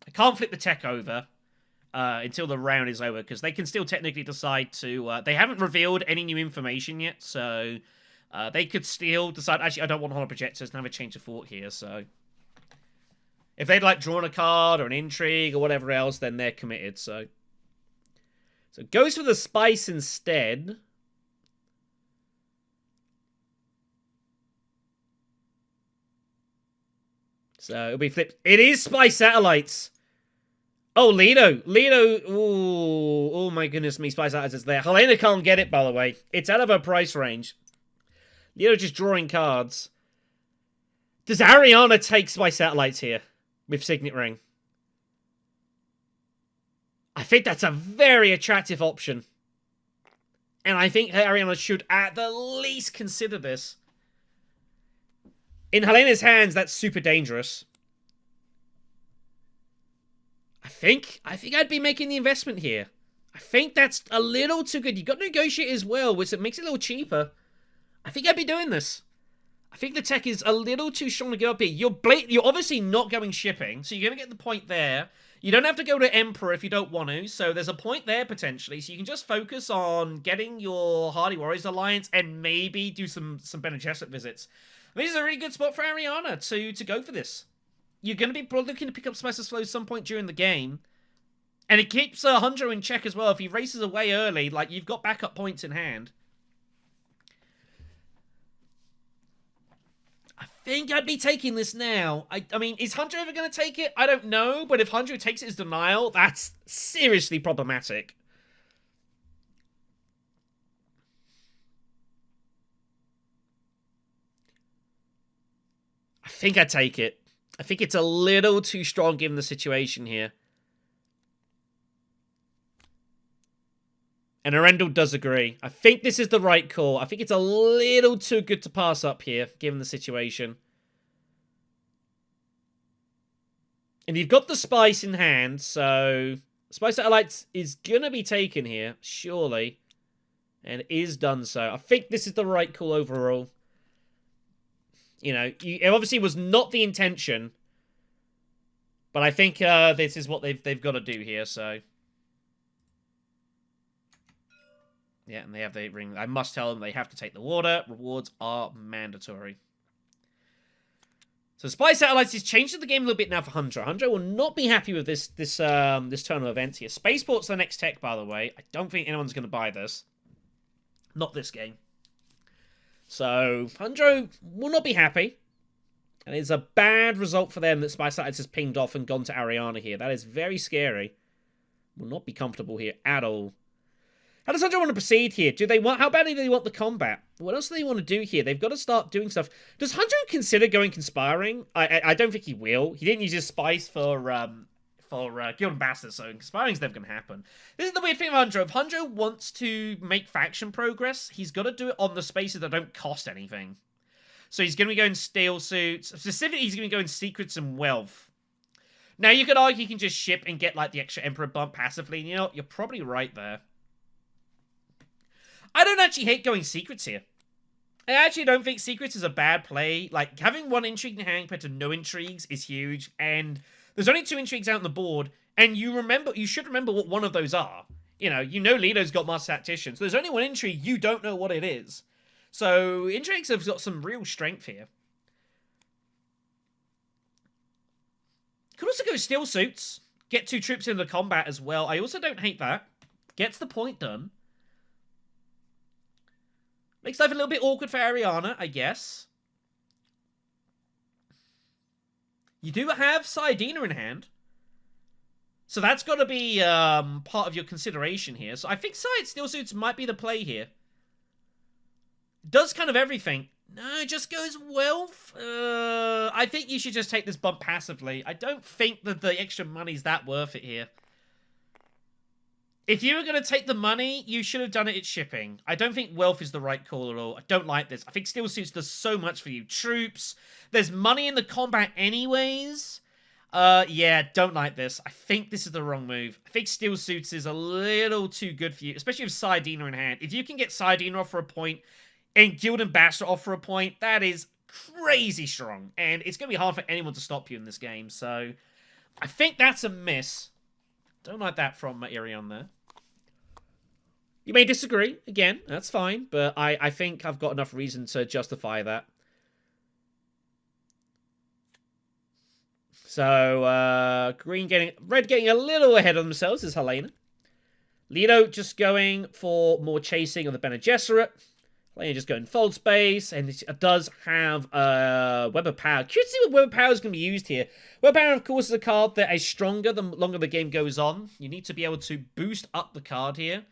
I can't flip the tech over until the round is over, because they can still technically decide to... they haven't revealed any new information yet, so they could still decide, actually, I don't want Holo Projectors, and have a change of thought here, so... If they'd, like, drawn a card or an intrigue or whatever else, then they're committed, so... So it goes for the Spice instead. So it'll be flipped. It is Spice Satellites! Oh, Lido. Ooh, oh my goodness me, Spice Satellites is there. Helena can't get it, by the way. It's out of her price range. Lido just drawing cards. Does Ariana take Spice Satellites here with Signet Ring? I think that's a very attractive option. And I think Ariana should at the least consider this. In Helena's hands, that's super dangerous. I think I'd be making the investment here. I think that's a little too good. You've got to negotiate as well, which makes it a little cheaper. I think I'd be doing this. I think the tech is a little too strong to go up here. You're obviously not going shipping, so you're going to get the point there. You don't have to go to Emperor if you don't want to, so there's a point there potentially. So you can just focus on getting your Hardy Warriors Alliance and maybe do some Bene Gesserit visits. This is a really good spot for Ariana to go for this. You're going to be looking to pick up Spicer's Flow some point during the game. And it keeps Hundro in check as well. If he races away early, like, you've got backup points in hand. I think I'd be taking this now. I mean, is Hundro ever going to take it? I don't know. But if Hundro takes it as denial, that's seriously problematic. I think I'd take it. I think it's a little too strong given the situation here. And Earendil does agree. I think this is the right call. I think it's a little too good to pass up here, given the situation. And you've got the Spice in hand, so... Spice Satellites is going to be taken here, surely. And is done so. I think this is the right call overall. You know, it obviously was not the intention. But I think this is what they've got to do here, so... Yeah, and they have the ring. I must tell them they have to take the water. Rewards are mandatory. So Spy Satellites is changing the game a little bit now for Hundro. Hundro will not be happy with this turn of events here. Spaceport's the next tech, by the way. I don't think anyone's going to buy this. Not this game. So Hundro will not be happy. And it's a bad result for them that Spy Satellites has pinged off and gone to Ariana here. That is very scary. Will not be comfortable here at all. How does Hundro want to proceed here? How badly do they want the combat? What else do they want to do here? They've got to start doing stuff. Does Hundro consider going conspiring? I don't think he will. He didn't use his spice for Guild Ambassador, so conspiring's never going to happen. This is the weird thing of Hundro. If Hundro wants to make faction progress, he's got to do it on the spaces that don't cost anything. So he's going to be going Steel Suits. Specifically, he's going to be going Secrets and Wealth. Now, you could argue he can just ship and get like the extra Emperor bump passively. And you know what? You're probably right there. I don't actually hate going Secrets here. I actually don't think Secrets is a bad play. Like, having one intrigue in hand compared to no intrigues is huge. And there's only 2 intrigues out on the board. And you should remember what one of those are. You know Leto's got Master Tactician. So there's only one intrigue. You don't know what it is. So intrigues have got some real strength here. Could also go Steel Suits. Get 2 troops into combat as well. I also don't hate that. Gets the point done. Makes life a little bit awkward for Ariana, I guess. You do have Saiyadina in hand. So that's got to be part of your consideration here. So I think Steel Suits might be the play here. Does kind of everything. No, it just goes Wealth. I think you should just take this bump passively. I don't think that the extra money's that worth it here. If you were going to take the money, you should have done it at shipping. I don't think Wealth is the right call at all. I don't like this. I think Steel Suits does so much for you. Troops. There's money in the combat anyways. Yeah, don't like this. I think this is the wrong move. I think Steel Suits is a little too good for you, especially with Saiyadina in hand. If you can get Saiyadina off for a point and Guild Ambassador off for a point, that is crazy strong. And it's going to be hard for anyone to stop you in this game. So I think that's a miss. Don't like that from Irion there. You may disagree, again, that's fine, but I think I've got enough reason to justify that. So, Red getting a little ahead of themselves is Helena. Leto just going for more chasing of the Bene Gesserit. Helena just going Fold Space, and it does have Web of Power. Curious to see what Web of Power is going to be used here. Web of Power, of course, is a card that is stronger the longer the game goes on. You need to be able to boost up the card here.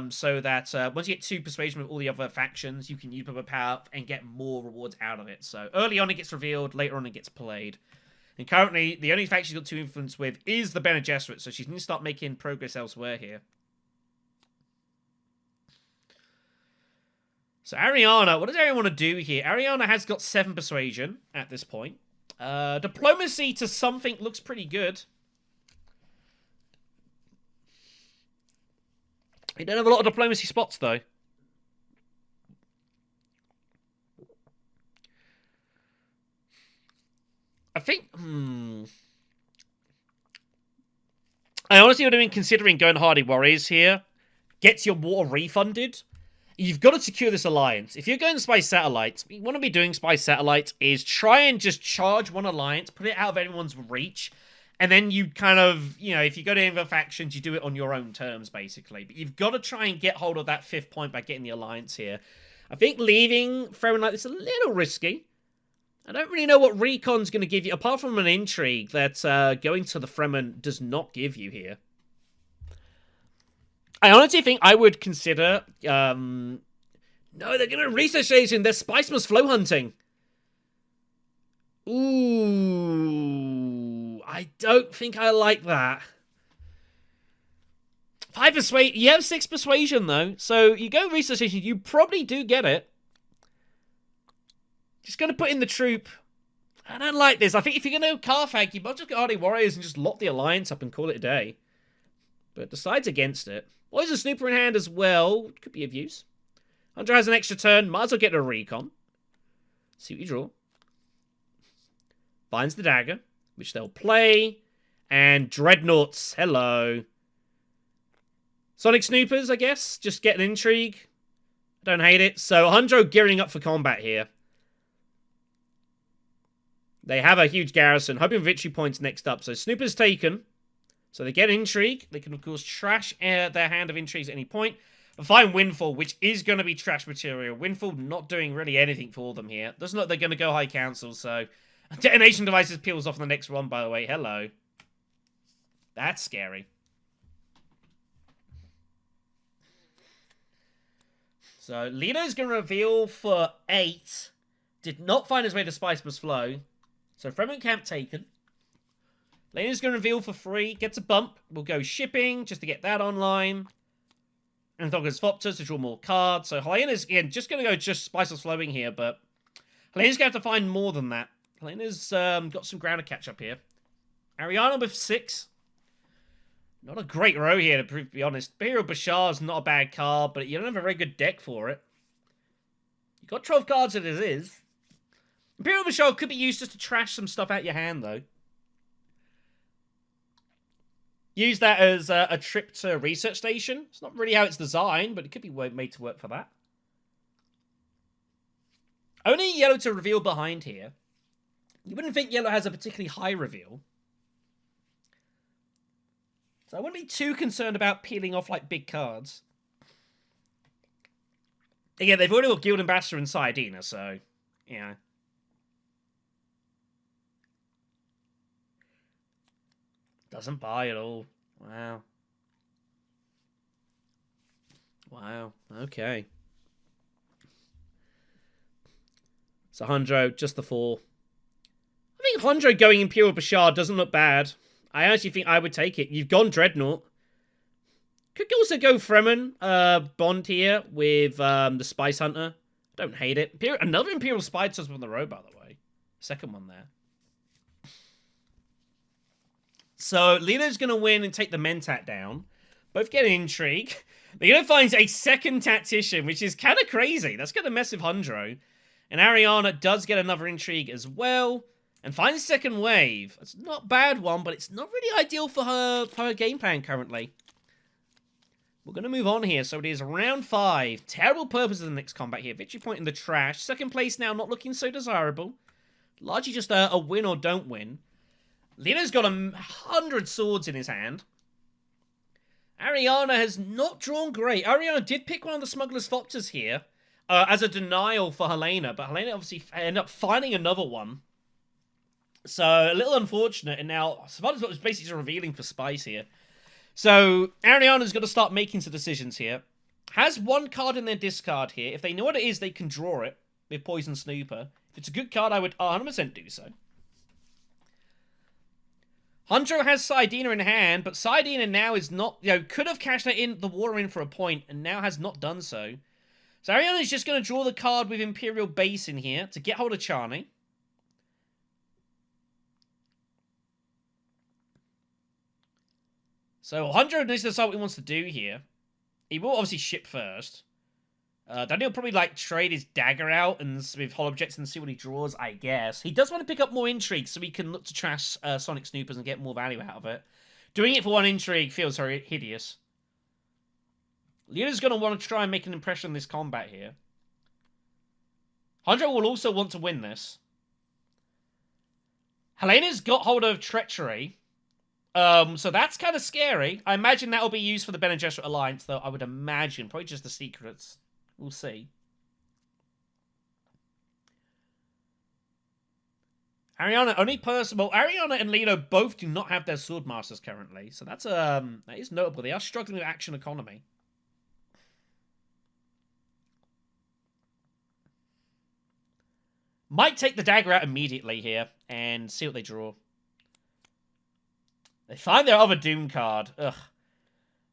So that once you get 2 persuasion with all the other factions, you can use Web of Power and get more rewards out of it. So early on it gets revealed, later on it gets played. And currently, the only faction she's got 2 influence with is the Bene Gesserit, so she needs to start making progress elsewhere here. So Ariana, what does Ariana want to do here? Ariana has got 7 persuasion at this point. Diplomacy to something looks pretty good. You don't have a lot of diplomacy spots, though. I think... I honestly would have been considering going Hardy Warriors here. Gets your water refunded. You've got to secure this alliance. If you're going Spice Satellites, what you want to be doing Spice Satellites is try and just charge one alliance, put it out of everyone's reach, and then you kind of, you know, if you go to any other factions, you do it on your own terms, basically. But you've got to try and get hold of that 5th point by getting the alliance here. I think leaving Fremen like this is a little risky. I don't really know what Recon's going to give you, apart from an intrigue that going to the Fremen does not give you here. I honestly think I would consider... no, they're going to research station. They're Spicemas flow hunting. Ooh, I don't think I like that. 5 persuasion. You have 6 persuasion, though. So you go research station, you probably do get it. Just going to put in the troop. I don't like this. I think if you're going to go Carthag, you might just go Hardy Warriors and just lock the alliance up and call it a day. But decides against it. Always a snooper in hand as well. Could be of use. Hunter has an extra turn. Might as well get a recon. See what you draw. Finds the dagger, which they'll play. And Dreadnoughts. Hello. Sonic Snoopers, I guess. Just get an intrigue. Don't hate it. So, Hundro gearing up for combat here. They have a huge garrison. Hoping victory points next up. So, Snoopers taken. So, they get intrigue. They can, of course, trash their hand of intrigues at any point. And find Windfall, which is going to be trash material. Windfall not doing really anything for them here. Doesn't look like they're going to go High Council, so... Detonation devices peels off in the next one, by the way. Hello. That's scary. So, Lino's going to reveal for 8. Did not find his way to Spice Must Flow. So, Fremen Camp taken. Lino's going to reveal for 3. Gets a bump. We'll go shipping, just to get that online. And Thogger's Fopters to draw more cards. So, Helena's, again, just going to go just Spice Must Flowing here, but... Helena's going to have to find more than that. Helena's got some ground to catch up here. Ariana with 6. Not a great row here, to be honest. Imperial Bashar's not a bad card, but you don't have a very good deck for it. You've got 12 cards as it is. Imperial Bashar could be used just to trash some stuff out your hand, though. Use that as a trip to a research station. It's not really how it's designed, but it could be made to work for that. Only yellow to reveal behind here. You wouldn't think yellow has a particularly high reveal. So I wouldn't be too concerned about peeling off, like, big cards. Again, they've already got Guild Ambassador and Saiyadina, so, yeah. Doesn't buy at all. Wow. Wow. Okay. So Hundro, just the 4. I think Hundro going Imperial Bashar doesn't look bad. I actually think I would take it. You've gone Dreadnought. Could also go Fremen Bond here with the Spice Hunter. Don't hate it. Another Imperial Spice Husband on the road, by the way. Second one there. So, Lino's going to win and take the Mentat down. Both get an intrigue. Lino finds a second Tactician, which is kind of crazy. That's going to mess with Hundro. And Ariana does get another intrigue as well. And finds second wave. It's not a bad one, but it's not really ideal for her game plan currently. We're going to move on here. So it is round 5. Terrible purpose of the next combat here. Victory point in the trash. Second place now, not looking so desirable. Largely just a win or don't win. Lino's got 100 swords in his hand. Ariana has not drawn great. Ariana did pick one of the Smuggler's Fopters here as a denial for Helena, but Helena obviously ended up finding another one. So, a little unfortunate, and now Smuggler's Fopters basically just revealing for Spice here. So, Ariana's got to start making some decisions here. Has one card in their discard here. If they know what it is, they can draw it with Poison Snooper. If it's a good card, I would 100% do so. Hundro has Saiyadina in hand, but Saiyadina now is not, could have cashed that in the water in for a point, and now has not done so. So Ariana is just going to draw the card with Imperial Base in here to get hold of Charney. So Hundro needs to decide what he wants to do here. He will obviously ship first. Then he'll probably trade his dagger out and with Hollow Objects and see what he draws, I guess. He does want to pick up more intrigue so he can look to trash Sonic Snoopers and get more value out of it. Doing it for one intrigue feels very hideous. Leona's going to want to try and make an impression in this combat here. Hondro will also want to win this. Helena's got hold of Treachery. So that's kind of scary. I imagine that will be used for the Bene Gesserit Alliance, though I would imagine. Probably just the secrets. We'll see. Ariana, only person... Well, Ariana and Leto both do not have their Swordmasters currently. So that's, that is notable. They are struggling with action economy. Might take the dagger out immediately here and see what they draw. They find their other Doom card. Ugh.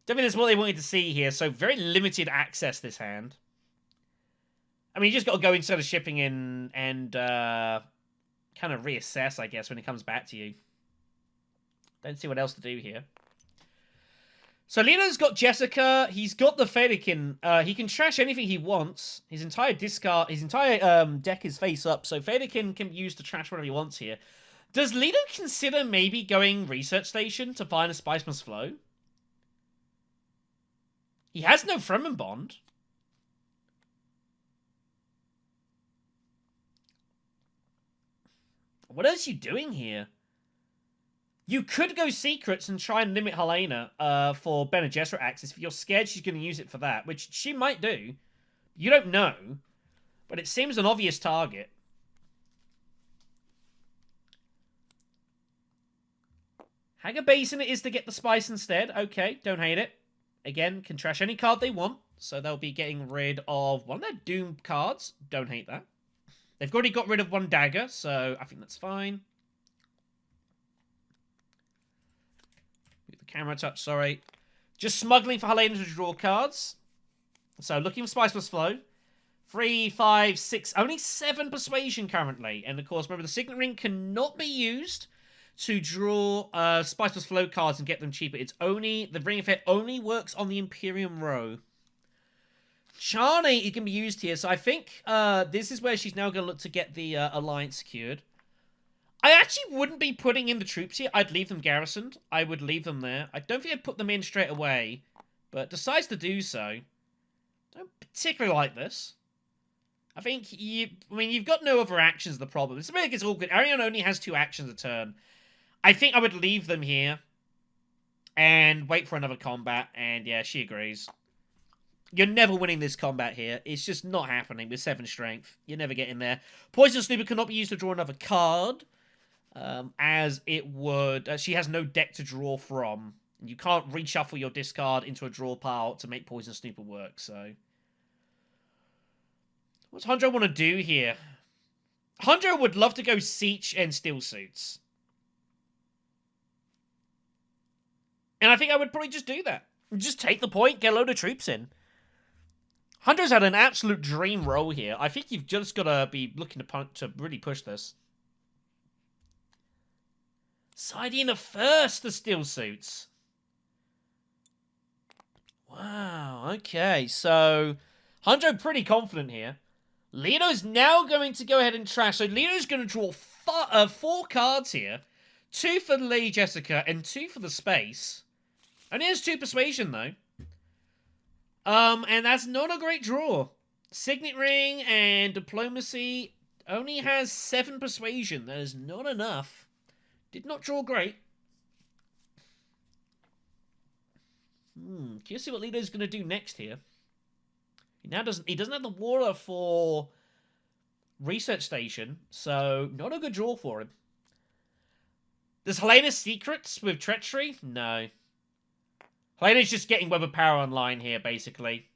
Don't think that's what they wanted to see here. So very limited access this hand. I mean, you just got to go instead of shipping in and kind of reassess, I guess, when it comes back to you. Don't see what else to do here. So Leo's got Jessica. He's got the Fennekin. He can trash anything he wants. His entire deck is face up. So Fennekin can use to trash whatever he wants here. Does Leto consider maybe going Research Station to find a Spice Must Flow? He has no Fremen Bond. What else are you doing here? You could go Secrets and try and limit Helena for Bene Gesserit access if you're scared she's going to use it for that, which she might do. You don't know, but it seems an obvious target. Hagger Basin it is to get the spice instead. Okay, don't hate it. Again, can trash any card they want, so they'll be getting rid of one of their Doom cards. Don't hate that. They've already got rid of one dagger, so I think that's fine. The camera touch, sorry. Just smuggling for Helena to draw cards. So looking for Spice Must Flow. 3, 5, 6, only 7 Persuasion currently. And of course, remember the Signet Ring cannot be used to draw Spice Must Flow cards and get them cheaper. It's only, the Ring effect only works on the Imperium row. Charnate can be used here, so I think this is where she's now going to look to get the Alliance secured. I actually wouldn't be putting in the troops here. I'd leave them garrisoned. I would leave them there. I don't think I'd put them in straight away, but decides to do so. I don't particularly like this. I think you've got no other actions, the problem. It's really gets awkward. Irion only has 2 actions a turn. I think I would leave them here and wait for another combat, and yeah, she agrees. You're never winning this combat here. It's just not happening with 7 strength. You're never getting there. Poison Snooper cannot be used to draw another card, as it would... she has no deck to draw from. You can't reshuffle your discard into a draw pile to make Poison Snooper work, so... What's Hondro want to do here? Hondro would love to go Siege and Steel Suits. And I think I would probably just do that. Just take the point, get a load of troops in. Hondro's had an absolute dream roll here. I think you've just got to be looking to really push this. Sidina first, the Steel Suits. Wow, okay. So, Hondro pretty confident here. Leo's now going to go ahead and trash. So Leo's going to draw 4 cards here. 2 for Lady Jessica and 2 for the space. Only has 2 Persuasion, though. And that's not a great draw. Signet Ring and Diplomacy only has 7 Persuasion. That is not enough. Did not draw great. Can you see what Leo's going to do next here? He doesn't have the Water for Research Station, so not a good draw for him. Does Helena Secrets with Treachery? No. Helena's just getting Web of Power online here, basically.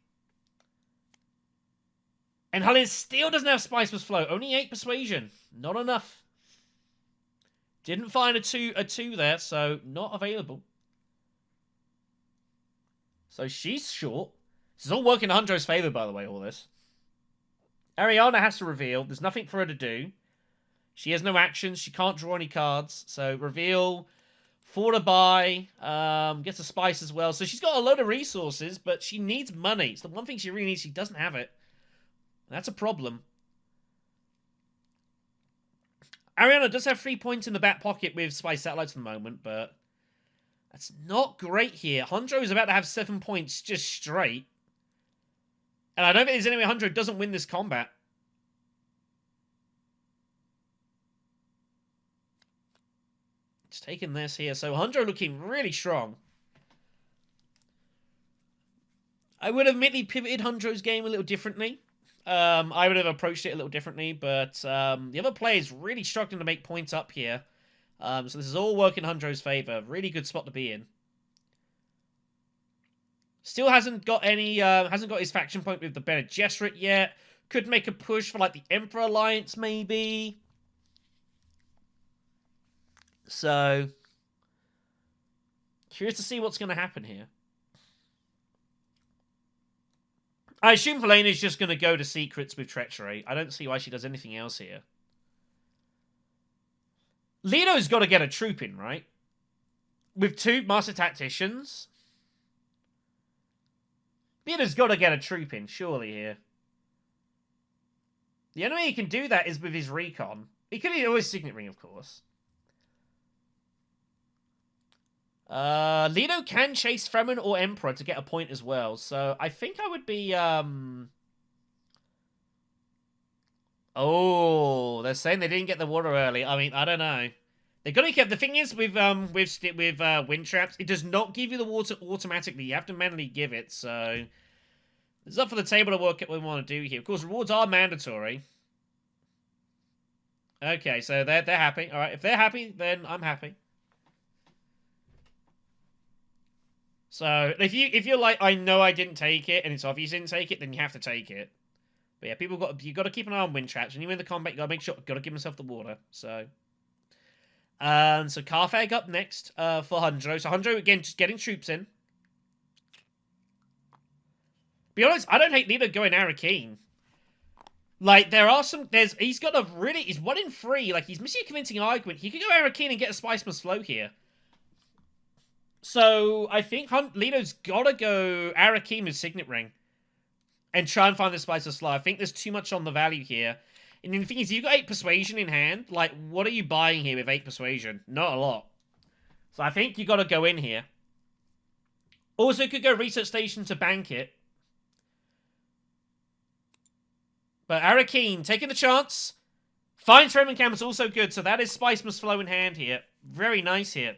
And Helena still doesn't have Spice Must Flow. Only 8 Persuasion. Not enough. Didn't find a 2 there, so not available. So she's short. This is all working in Hondro's favor, by the way, all this. Ariana has to reveal. There's nothing for her to do. She has no actions. She can't draw any cards. So reveal, 4 to buy, gets a spice as well. So she's got a load of resources, but she needs money. It's the one thing she really needs. She doesn't have it. That's a problem. Ariana does have 3 points in the back pocket with Spice Satellites at the moment, but That's not great here. Hondro is about to have 7 points just straight. And I don't think there's any way Hondro doesn't win this combat. Just taking this here. So Hondro looking really strong. I would have admittedly pivoted Hondro's game a little differently. I would have approached it a little differently, but the other player is really struggling to make points up here. So this is all working in Hondro's favor. Really good spot to be in. Still hasn't got any, hasn't got his faction point with the Bene Gesserit yet. Could make a push for like the Emperor Alliance maybe. So, curious to see what's going to happen here. I assume Helena's just going to go to secrets with treachery. I don't see why she does anything else here. Leo's got to get a troop in, right? With 2 Master Tacticians. Leo's got to get a troop in, surely, here. The only way he can do that is with his recon. He could always Signet Ring, of course. Leto can chase Fremen or Emperor to get a point as well. So I think I would be, Oh, they're saying they didn't get the water early. I mean, I don't know. They got to get... The thing is, with wind traps, it does not give you the water automatically. You have to manually give it, so... It's up for the table to work out what we want to do here. Of course, rewards are mandatory. Okay, so they're happy. Alright, if they're happy, then I'm happy. So, if you're like, I know I didn't take it, and it's obvious you didn't take it, then you have to take it. But yeah, you got to keep an eye on wind traps. When you win the combat, you got to make sure, got to give himself the water. So, so Carthag up next for Hondro. So Hondro again, just getting troops in. Be honest, I don't hate Leto going Arakeen. Like there are some, he's got a really, he's 1 in 3. Like he's missing a convincing argument. He could go Arakeen and get a Spice Must Flow here. So, I think Leto's got to go Arakeen with Signet Ring. And try and find the Spice of Slow. I think there's too much on the value here. And the thing is, you've got 8 Persuasion in hand. Like, what are you buying here with 8 Persuasion? Not a lot. So, I think you got to go in here. Also, you could go Research Station to bank it. But Arakeen, taking the chance. Finds Fremen Camp is also good. So, that is Spice Must Flow in hand here. Very nice here.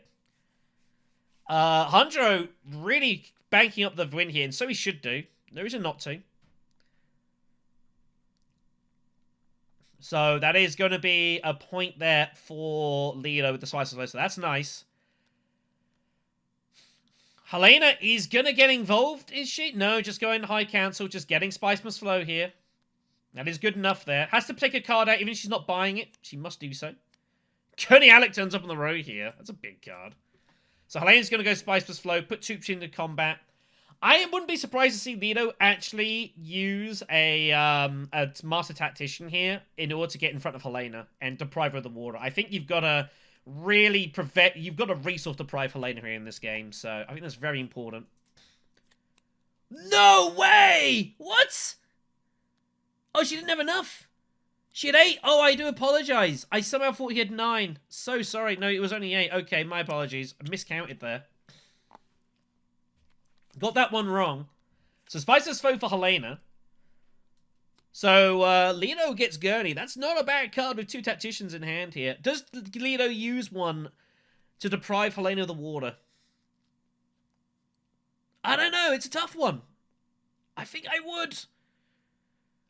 Hondro really banking up the win here, and so he should do. No reason not to. So that is going to be a point there for Leto with the Spice of Flow, so that's nice. Helena is going to get involved, is she? No, just going High Council, just getting Spice Must Flow here. That is good enough there. Has to take a card out, even if she's not buying it. She must do so. Coney Alec turns up on the row here. That's a big card. So Helena's going to go Spice Must Flow, put troops into combat. I wouldn't be surprised to see Leto actually use a Master Tactician here in order to get in front of Helena and deprive her of the water. I think you've got to really prevent... You've got to resource deprive Helena here in this game, so I think that's very important. No way! What? Oh, she didn't have enough? She had 8? Oh, I do apologize. I somehow thought he had 9. So sorry. No, it was only 8. Okay, my apologies. I miscounted there. Got that one wrong. So Spicer's foe for Helena. So Leto gets Gurney. That's not a bad card with 2 Tacticians in hand here. Does Leto use one to deprive Helena of the water? I don't know. It's a tough one. I think I would.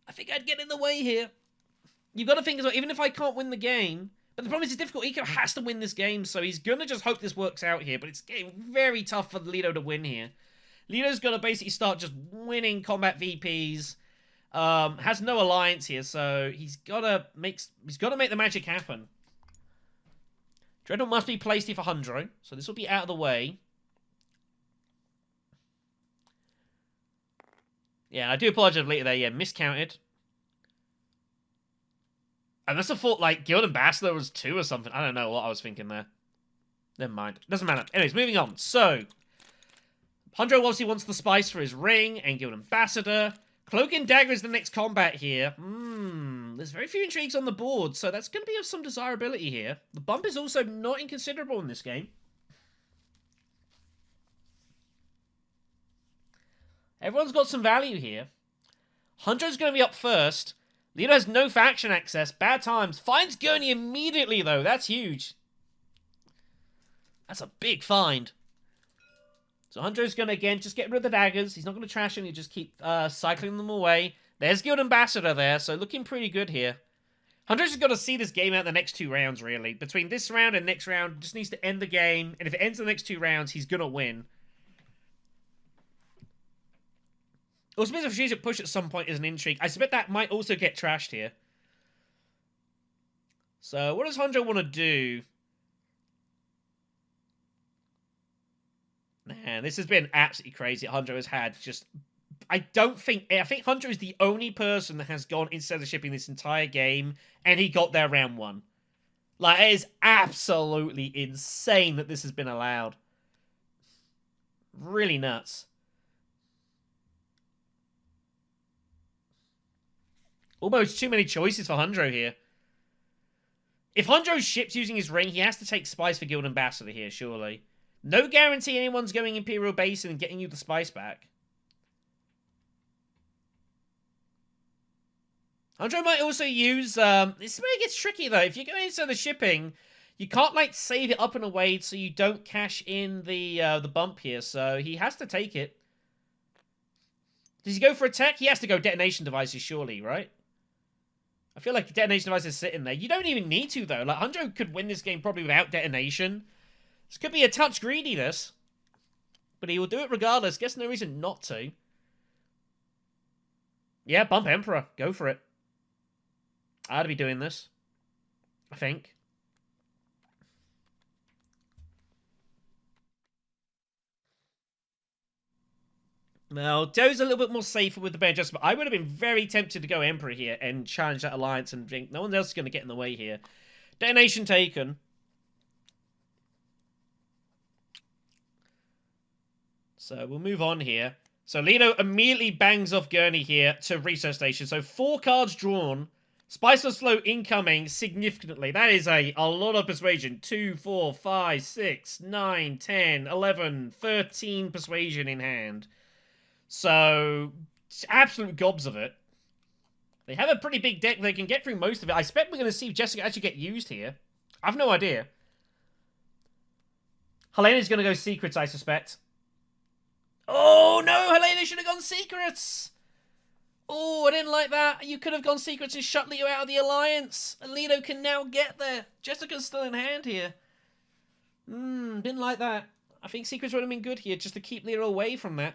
I think I'd get in the way here. You've got to think as well, even if I can't win the game, but the problem is it's difficult. Ikko has to win this game, so he's going to just hope this works out here, but it's getting very tough for Leto to win here. Leto's got to basically start just winning combat VPs. Has no alliance here, so he's got to make the magic happen. Dreadnought must be placed here for Hondro, so this will be out of the way. Yeah, I do apologize later there. Yeah, miscounted. I must have thought, like, Guild Ambassador was 2 or something. I don't know what I was thinking there. Never mind. Doesn't matter. Anyways, moving on. So, Hondro obviously wants the spice for his ring and Guild Ambassador. Cloak and Dagger is the next combat here. There's very few intrigues on the board, so that's going to be of some desirability here. The bump is also not inconsiderable in this game. Everyone's got some value here. Hunter's going to be up first. Lido has no faction access. Bad times. Finds Gurney immediately, though. That's huge. That's a big find. So Hunter's going to, again, just get rid of the daggers. He's not going to trash them. He'll just keep cycling them away. There's Guild Ambassador there, so looking pretty good here. Hunter's just got to see this game out the next 2 rounds, really. Between this round and next round, just needs to end the game. And if it ends the next 2 rounds, he's going to win. Also, if she's at push at some point is an intrigue. I suspect that might also get trashed here. So, what does Hunter want to do? Man, this has been absolutely crazy. Hunter has had just... I think Hunter is the only person that has gone instead of shipping this entire game, and he got there round 1. Like, it is absolutely insane that this has been allowed. Really nuts. Almost too many choices for Hundro here. If Hundro ships using his ring, he has to take Spice for Guild Ambassador here, surely. No guarantee anyone's going Imperial Basin and getting you the Spice back. Hundro might also use... this is where it gets tricky, though. If you're going into the shipping, you can't, like, save it up and away so you don't cash in the bump here. So he has to take it. Does he go for attack? He has to go detonation devices, surely, right? I feel like detonation device is sitting there. You don't even need to, though. Like, Hunjo could win this game probably without detonation. This could be a touch greedy, this. But he will do it regardless. Guess no reason not to. Yeah, bump Emperor. Go for it. I'd be doing this. I think. Now, Joe's a little bit more safer with the Bear Adjustment. I would have been very tempted to go Emperor here and challenge that alliance and think no one else is going to get in the way here. Detonation taken. So we'll move on here. So Lido immediately bangs off Gurney here to Research Station. So 4 cards drawn. Spiceless Flow incoming significantly. That is a lot of persuasion. 2, 4, 5, 6, 9, 10, 11, 13 persuasion in hand. So, absolute gobs of it. They have a pretty big deck. They can get through most of it. I expect we're going to see Jessica actually get used here. I have no idea. Helena's going to go Secrets, I suspect. Oh, no! Helena should have gone Secrets! Oh, I didn't like that. You could have gone Secrets and shut Leo out of the Alliance. And Leo can now get there. Jessica's still in hand here. Didn't like that. I think Secrets would have been good here just to keep Leo away from that.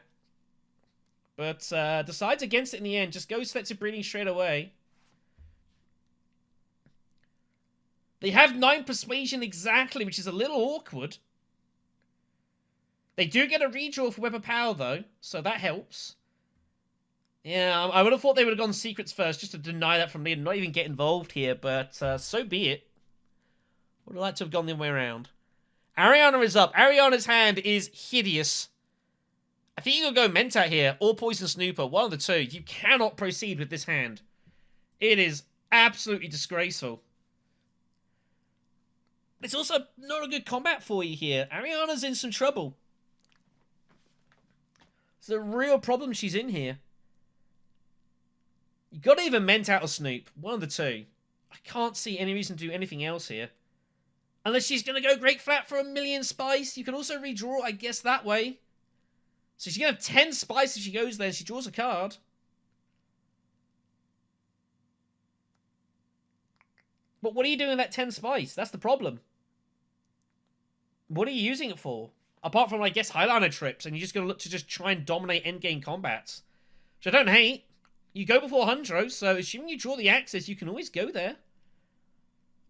But decides against it in the end. Just goes Selective Breeding straight away. They have 9 Persuasion exactly, which is a little awkward. They do get a redraw for Web of Power, though. So that helps. Yeah, I would have thought they would have gone Secrets first, just to deny that from me and not even get involved here. But so be it. Would have liked to have gone the other way around. Ariana is up. Ariana's hand is hideous. I think you'll go Mentat here, or Poison Snooper, one of the two. You cannot proceed with this hand. It is absolutely disgraceful. It's also not a good combat for you here. Ariana's in some trouble. It's a real problem she's in here. You got to either Mentat or Snoop, one of the two. I can't see any reason to do anything else here. Unless she's going to go Great Flat for 1,000,000 Spice. You can also redraw, I guess, that way. So she's going to have 10 Spice if she goes there and she draws a card. But what are you doing with that 10 Spice? That's the problem. What are you using it for? Apart from, I guess, Highliner trips, and you're just going to look to just try and dominate endgame combats. Which I don't hate. You go before Hundro, so assuming you draw the access, you can always go there.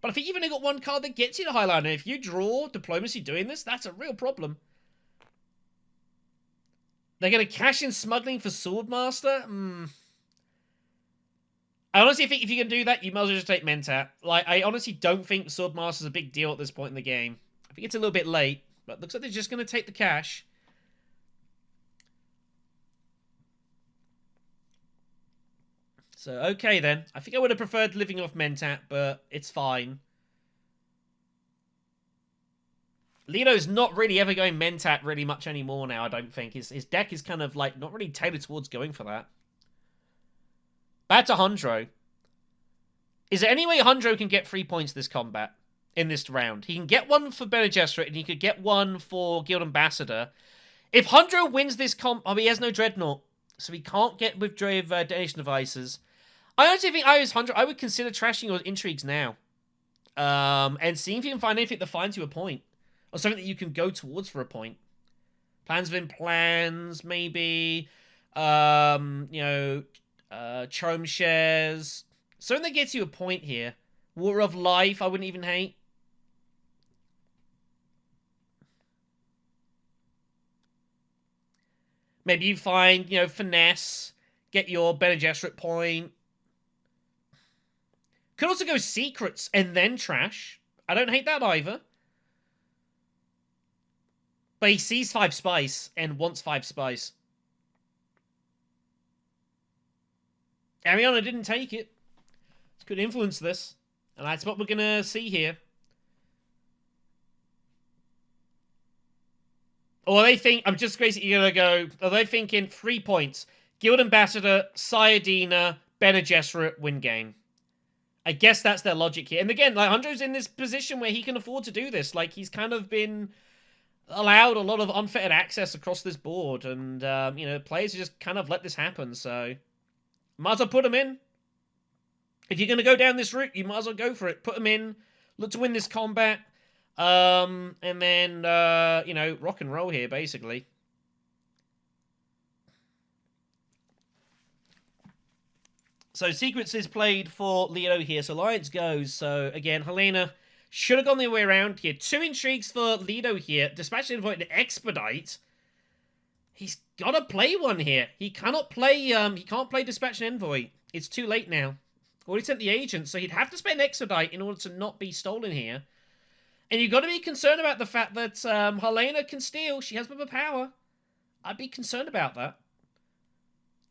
But I think you've only got one card that gets you to Highliner. If you draw Diplomacy doing this, that's a real problem. They're going to cash in Smuggling for Swordmaster? I honestly think if you can do that, you might as well just take Mentat. Like, I honestly don't think Swordmaster's a big deal at this point in the game. I think it's a little bit late, but looks like they're just going to take the cash. So, okay then. I think I would have preferred living off Mentat, but it's fine. Lito's not really ever going Mentat really much anymore now, I don't think. His deck is kind of like not really tailored towards going for that. Back to Hondro. Is there any way Hondro can get 3 points this combat? In this round? He can get one for Bene Gesserit, and he could get one for Guild Ambassador. If Hondro wins this oh, he has no Dreadnought, so he can't get with Detonation Devices. I honestly think I would consider trashing your Intrigues now. And seeing if you can find anything that finds you a point. Or something that you can go towards for a point. Plans within plans, maybe. Chrome shares. Something that gets you a point here. Water of Life, I wouldn't even hate. Maybe you find, Finesse. Get your Bene Gesserit point. Could also go Secrets and then Trash. I don't hate that either. But he sees 5 Spice and wants 5 Spice. Ariana didn't take it. It could influence this. And that's what we're going to see here. Or they think, I'm just basically going to go, are they thinking 3 points? Guild Ambassador, Sayadina, Bene Gesserit, win game. I guess that's their logic here. And again, like, Hondro's in this position where he can afford to do this. Like, he's kind of been allowed a lot of unfettered access across this board. And, players just kind of let this happen. So, might as well put him in. If you're going to go down this route, you might as well go for it. Put him in. Look to win this combat. And then, rock and roll here, basically. So, Secrets is played for Leo here. So, Alliance goes. So, again, Helena should have gone the other way around here. 2 intrigues for Lido here. Dispatch Envoy to Expedite. He's got to play one here. He cannot play, he can't play Dispatch Envoy. It's too late now. Already sent the agent, so he'd have to spend Expedite in order to not be stolen here. And you've got to be concerned about the fact that Helena can steal. She has proper power. I'd be concerned about that.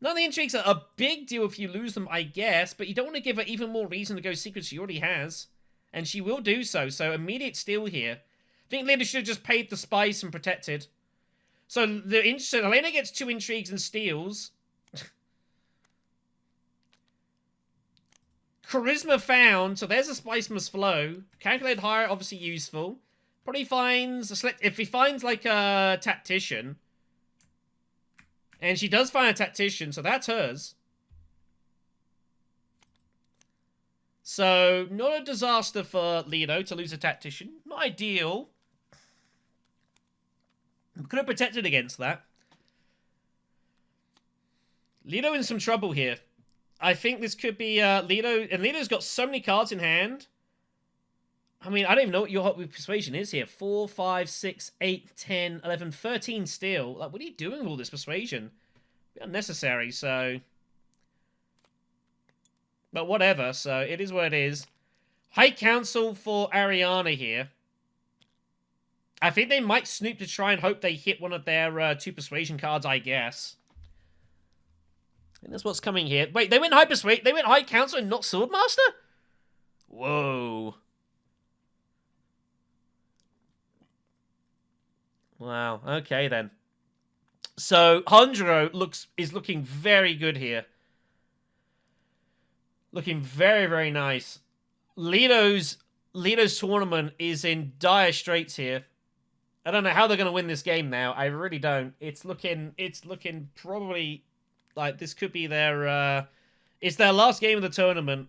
None of the intrigues are a big deal if you lose them, I guess, but you don't want to give her even more reason to go Secrets she already has. And she will do so, so immediate steal here. I think Lena should have just paid the spice and protected. So Helena gets 2 intrigues and steals. Charisma found, so there's a spice must flow. Calculated higher, obviously useful. Probably finds a select. If he finds like a tactician, and she does find a tactician, so that's hers. So not a disaster for Lido to lose a tactician. Not ideal. Could have protected against that. Lido in some trouble here. I think this could be Lido, and Lido's got so many cards in hand. I mean, I don't even know what your Hot with Persuasion is here. 4, 5, 6, 8, 10, 11, 13 still. Like, what are you doing with all this Persuasion? Unnecessary, so... But whatever, so it is what it is. High Council for Ariana here. I think they might snoop to try and hope they hit one of their 2 Persuasion cards, I guess. And that's what's coming here. Wait, they went High Persuade. They went High Council and not Swordmaster? Whoa. Wow. Okay then. So Hondro is looking very good here. Looking very, very nice. Lido's tournament is in dire straits here. I don't know how they're going to win this game now. I really don't. It's looking probably like this could be their it's their last game of the tournament.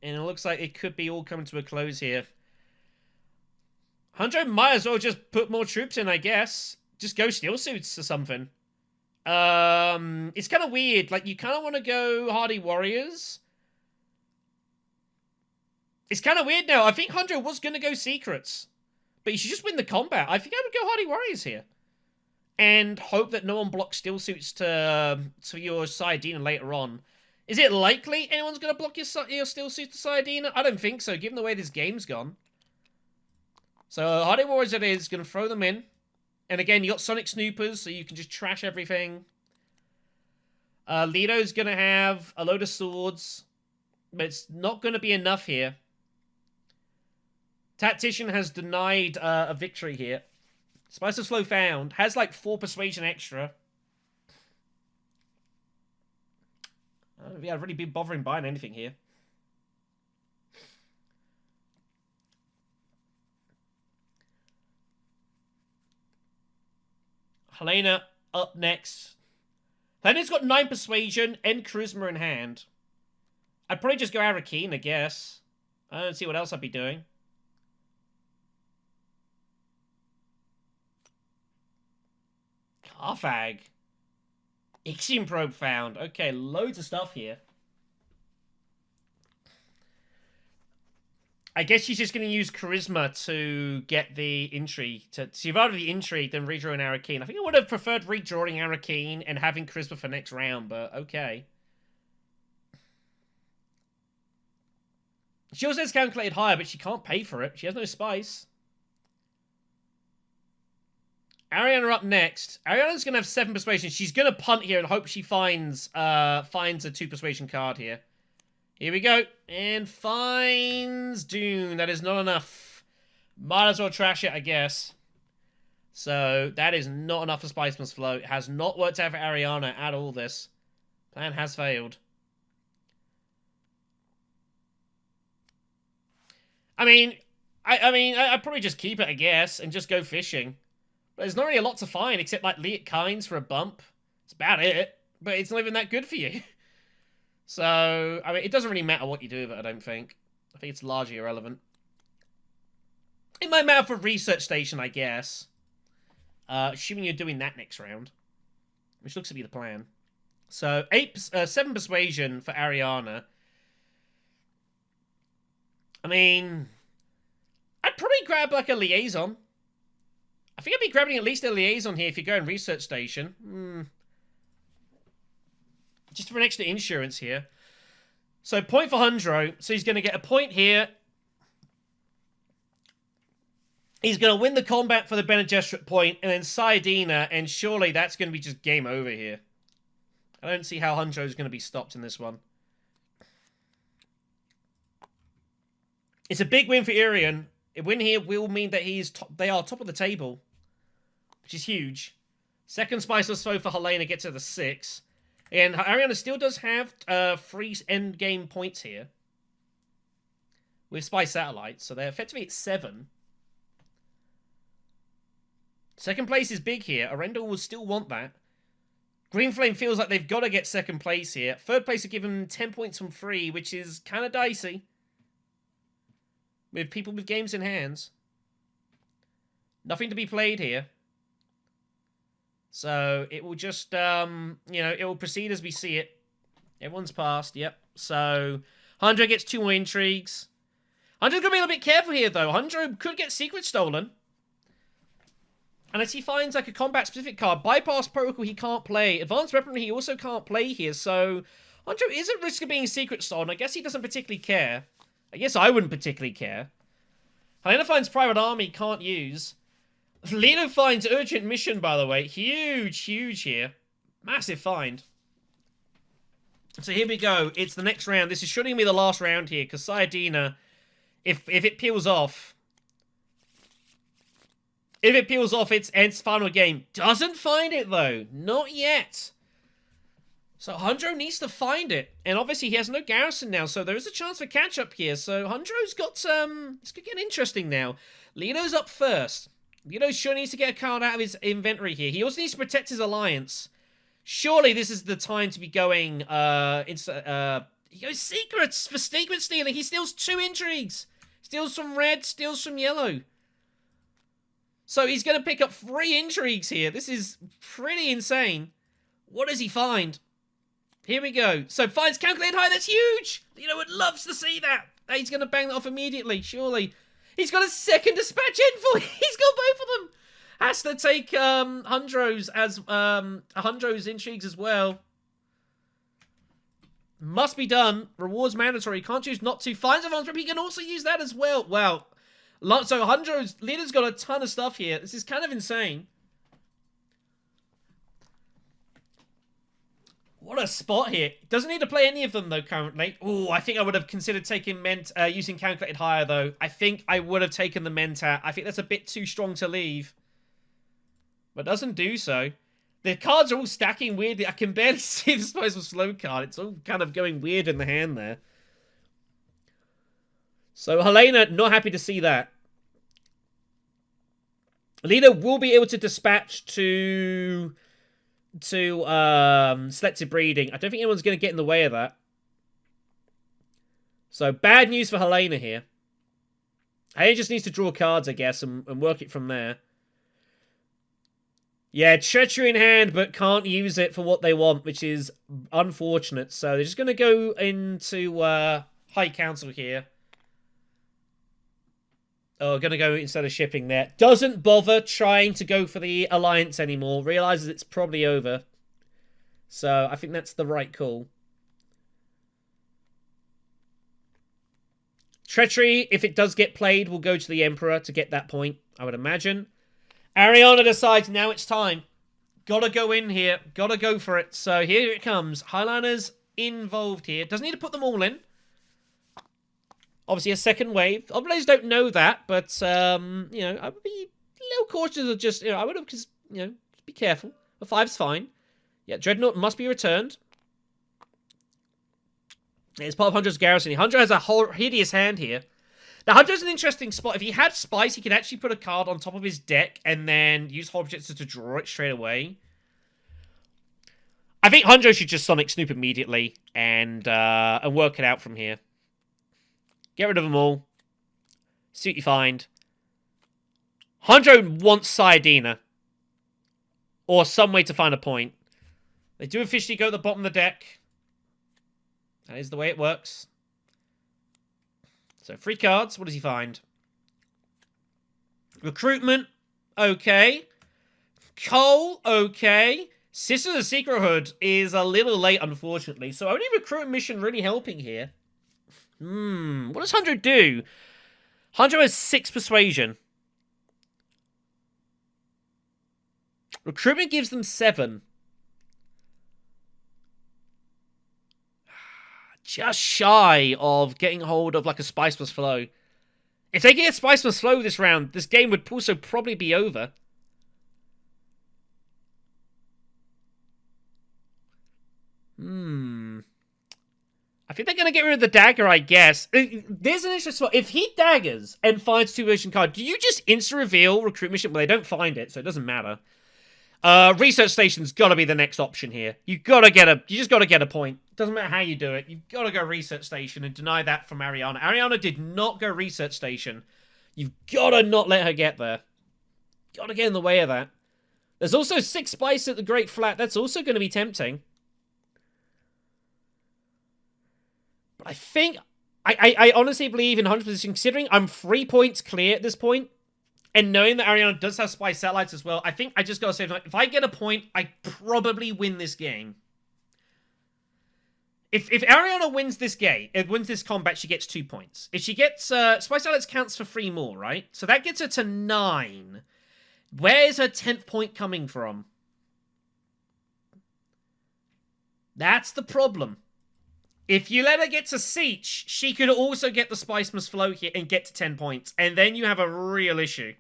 And it looks like it could be all coming to a close here. Hondro might as well just put more troops in, I guess. Just go Steel Suits or something. It's kind of weird. Like, you kind of want to go Hardy Warriors. It's kind of weird now. I think Hondro was going to go Secrets. But you should just win the combat. I think I would go Hardy Warriors here. And hope that no one blocks Steel Suits to your Sayadina later on. Is it likely anyone's going to block your Steel Suits to Sayadina? I don't think so, given the way this game's gone. So, Hardy Warriors it is. Going to throw them in. And again, you got Sonic Snoopers, so you can just trash everything. Lido's going to have a load of swords. But it's not going to be enough here Tactician has denied a victory here. Spice of Slow found. Has like 4 persuasion extra. Yeah, I've really been bothering buying anything here. Helena up next. Helena's got 9 persuasion and charisma in hand. I'd probably just go Arakeen, I guess. I don't see what else I'd be doing. Carfag. Ixion Probe found. Okay, loads of stuff here. I guess she's just going to use Charisma to get the Intrigue. To survive the Intrigue, then redrawing Arakeen. I think I would have preferred redrawing Arakeen and having Charisma for next round, but okay. She also has calculated higher, but she can't pay for it. She has no spice. Irion are up next. Ariana's going to have 7 persuasion. She's going to punt here and hope she finds a 2 persuasion card here. Here we go. And finds Dune. That is not enough. Might as well trash it, I guess. So, that is not enough for Spice Must Flow. It has not worked out for Ariana at all, this. Plan has failed. I mean, I'd probably just keep it, I guess, and just go fishing. But there's not really a lot to find, except, like, Liat Kynes for a bump. That's about it. But it's not even that good for you. So, I mean, it doesn't really matter what you do with it, I don't think. I think it's largely irrelevant. It might matter for Research Station, I guess. Assuming you're doing that next round. Which looks to be the plan. So, 7 Persuasion for Ariana. I mean, I'd probably grab, like, a Liaison. I think I'd be grabbing at least a Liaison here if you're going Research Station. Just for an extra insurance here. So, point for Hundro. So, he's going to get a point here. He's going to win the combat for the Bene Gesserit point, and then Saiyadina, and surely that's going to be just game over here. I don't see how Hundro's going to be stopped in this one. It's a big win for Irion. A win here will mean that they are top of the table, which is huge. Second Spiceless Foe for Helena gets to the 6. And Ariana still does have 3 endgame points here. With Spy Satellites, so they're effectively at 7. Second place is big here. Earendil will still want that. GreenFlame feels like they've got to get second place here. Third place will give them 10 points from 3, which is kind of dicey. With people with games in hands. Nothing to be played here. So, it will just, it will proceed as we see it. Everyone's passed, yep. So, Hundro gets 2 more intrigues. Hundro's going to be a little bit careful here, though. Hundro could get Secret stolen. Unless he finds, like, a combat-specific card. Bypass Protocol he can't play. Advanced Weaponry he also can't play here, so... Hundro is at risk of being Secret stolen. I guess he doesn't particularly care. I guess I wouldn't particularly care. Helena finds Private Army, can't use. Lino finds Urgent Mission, by the way. Huge, huge here. Massive find. So here we go. It's the next round. This is surely going to be the last round here, because Saiyadina, if it peels off... If it peels off its final game. Doesn't find it, though. Not yet. So Hundro needs to find it. And obviously he has no garrison now, so there is a chance for catch-up here. So Hundro's got some... It's going to get interesting now. Lino's up first. Lino sure needs to get a card out of his inventory here. He also needs to protect his alliance. Surely this is the time to be going... he goes secrets for secret stealing. He steals 2 intrigues. Steals from red, steals from yellow. So he's going to pick up 3 intrigues here. This is pretty insane. What does he find? Here we go. So finds calculated high. That's huge. You know, it loves to see that. He's going to bang that off immediately, surely. He's got a second dispatch info. He's got both of them. Has to take Hundro's intrigues as well. Must be done. Rewards mandatory. Can't choose not to. Finds advanced rep. He can also use that as well. Wow. So Hundro's leader's got a ton of stuff here. This is kind of insane. What a spot here. Doesn't need to play any of them, though, currently. Oh, I think I would have considered taking using Calculated Higher, though. I think I would have taken the Mentat. I think that's a bit too strong to leave. But doesn't do so. The cards are all stacking weirdly. I can barely see the Spice Slow card. It's all kind of going weird in the hand there. So Helena, not happy to see that. Alina will be able to dispatch to selective breeding. I don't think anyone's going to get in the way of that. So bad news for Helena here. Helena just needs to draw cards, I guess, and work it from there. Yeah, treachery in hand, but can't use it for what they want, which is unfortunate. So they're just going to go into High Council here. Oh, going to go instead of shipping there. Doesn't bother trying to go for the alliance anymore. Realizes it's probably over. So I think that's the right call. Treachery, if it does get played, will go to the Emperor to get that point, I would imagine. Ariana decides now it's time. Gotta go in here. Gotta go for it. So here it comes. Highliner's involved here. Doesn't need to put them all in. Obviously a second wave. Other players don't know that, but, you know, I would be a little cautious of just, you know, I would have just, you know, just be careful. The 5's fine. Yeah, Dreadnought must be returned. It's part of Hunter's garrison. Hunter has a whole hideous hand here. Now, Hunter's an interesting spot. If he had Spice, he could actually put a card on top of his deck and then use objects to draw it straight away. I think Hunter should just Sonic Snoop immediately and work it out from here. Get rid of them all. See what you find. Hunter wants Sayadina. Or some way to find a point. They do officially go to the bottom of the deck. That is the way it works. So, 3 cards. What does he find? Recruitment. Okay. Coal. Okay. Sisters of Secrethood is a little late, unfortunately. So, only recruitment mission really helping here. What does Hunter do? Hunter has 6 persuasion. Recruitment gives them 7. Just shy of getting hold of like a Spice plus Flow. If they get Spice plus Flow this round, this game would also probably be over. I think they're going to get rid of the dagger, I guess. There's an interesting spot. If he daggers and finds 2 version card, do you just insta-reveal recruit mission? Well, they don't find it, so it doesn't matter. Research station's got to be the next option here. You just got to get a point. Doesn't matter how you do it. You've got to go research station and deny that from Ariana. Ariana did not go research station. You've got to not let her get there. Got to get in the way of that. There's also 6 Spice at the Great Flat. That's also going to be tempting. But I think... I honestly believe in 100%, considering I'm 3 points clear at this point, and knowing that Ariana does have Spice Satellites as well, I think I just gotta say, if I get a point, I probably win this game. If Ariana wins this game, wins this combat, she gets 2 points. If she gets... Spice Satellites counts for 3 more, right? So that gets her to 9. Where is her 10th point coming from? That's the problem. If you let her get to Siege, she could also get the Spice must flow here and get to 10 points. And then you have a real issue.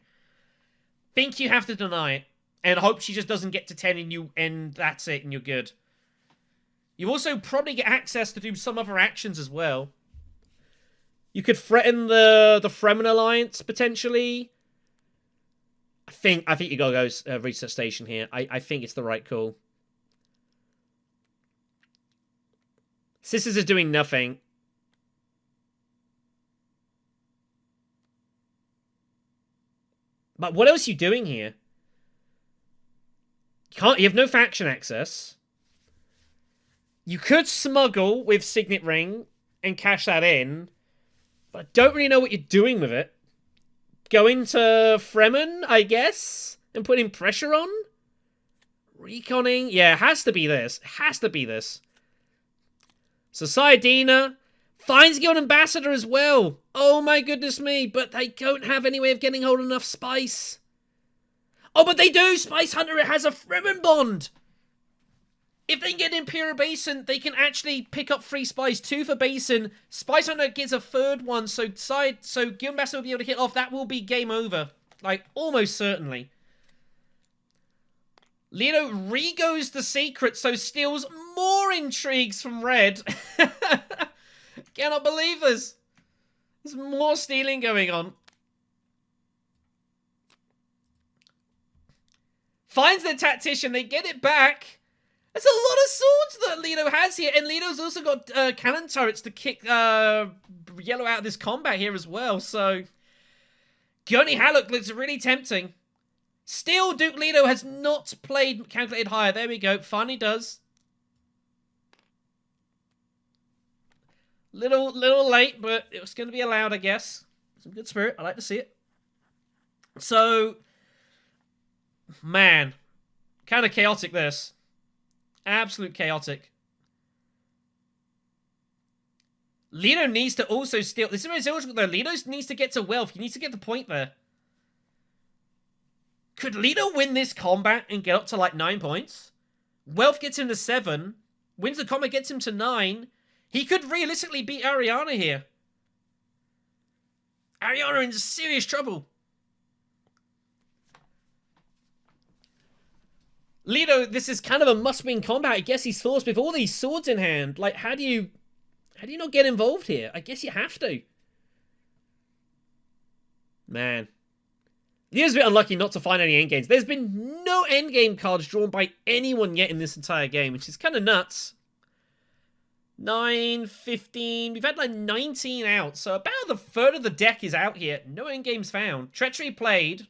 Think you have to deny it. And hope she just doesn't get to 10 and that's it and you're good. You also probably get access to do some other actions as well. You could threaten the Fremen Alliance, potentially. I think you gotta go research station here. I think it's the right call. Sisters are doing nothing. But what else are you doing here? You have no faction access. You could smuggle with Signet Ring and cash that in. But I don't really know what you're doing with it. Go into Fremen, I guess? And putting pressure on? Reconning? Yeah, it has to be this. It has to be this. So Sayadina finds Guild Ambassador as well. Oh my goodness me. But they don't have any way of getting hold of enough Spice. Oh, but they do. Spice Hunter has a Fremen bond. If they can get Imperial Basin, they can actually pick up 3 spies, 2 for Basin. Spice Hunter gets a 3rd one, so Guild Master will be able to hit off. That will be game over. Like, almost certainly. Lido re-goes the secret, so steals more intrigues from Red. Cannot believe this. There's more stealing going on. Finds the Tactician, they get it back. There's a lot of swords that Lido has here, and Lido's also got cannon turrets to kick Yellow out of this combat here as well, so... Gurney Halleck looks really tempting. Still, Duke Lido has not played calculated higher. There we go, finally does. Little late, but it was going to be allowed, I guess. Some good spirit, I like to see it. So... Man. Kind of chaotic, this. Absolute chaotic. Lido needs to also steal. This is very illogical though. Lido needs to get to wealth. He needs to get the point there. Could Lido win this combat and get up to like 9 points? Wealth gets him to 7. Wins the combat, gets him to 9. He could realistically beat Ariana here. Ariana in serious trouble. Lido, this is kind of a must-win combat. I guess he's forced with all these swords in hand. Like, how do you not get involved here? I guess you have to. Man. Lido's a bit unlucky not to find any endgames. There's been no endgame cards drawn by anyone yet in this entire game, which is kind of nuts. 9, 15... We've had like 19 out, so about a third of the deck is out here. No endgames found. Treachery played.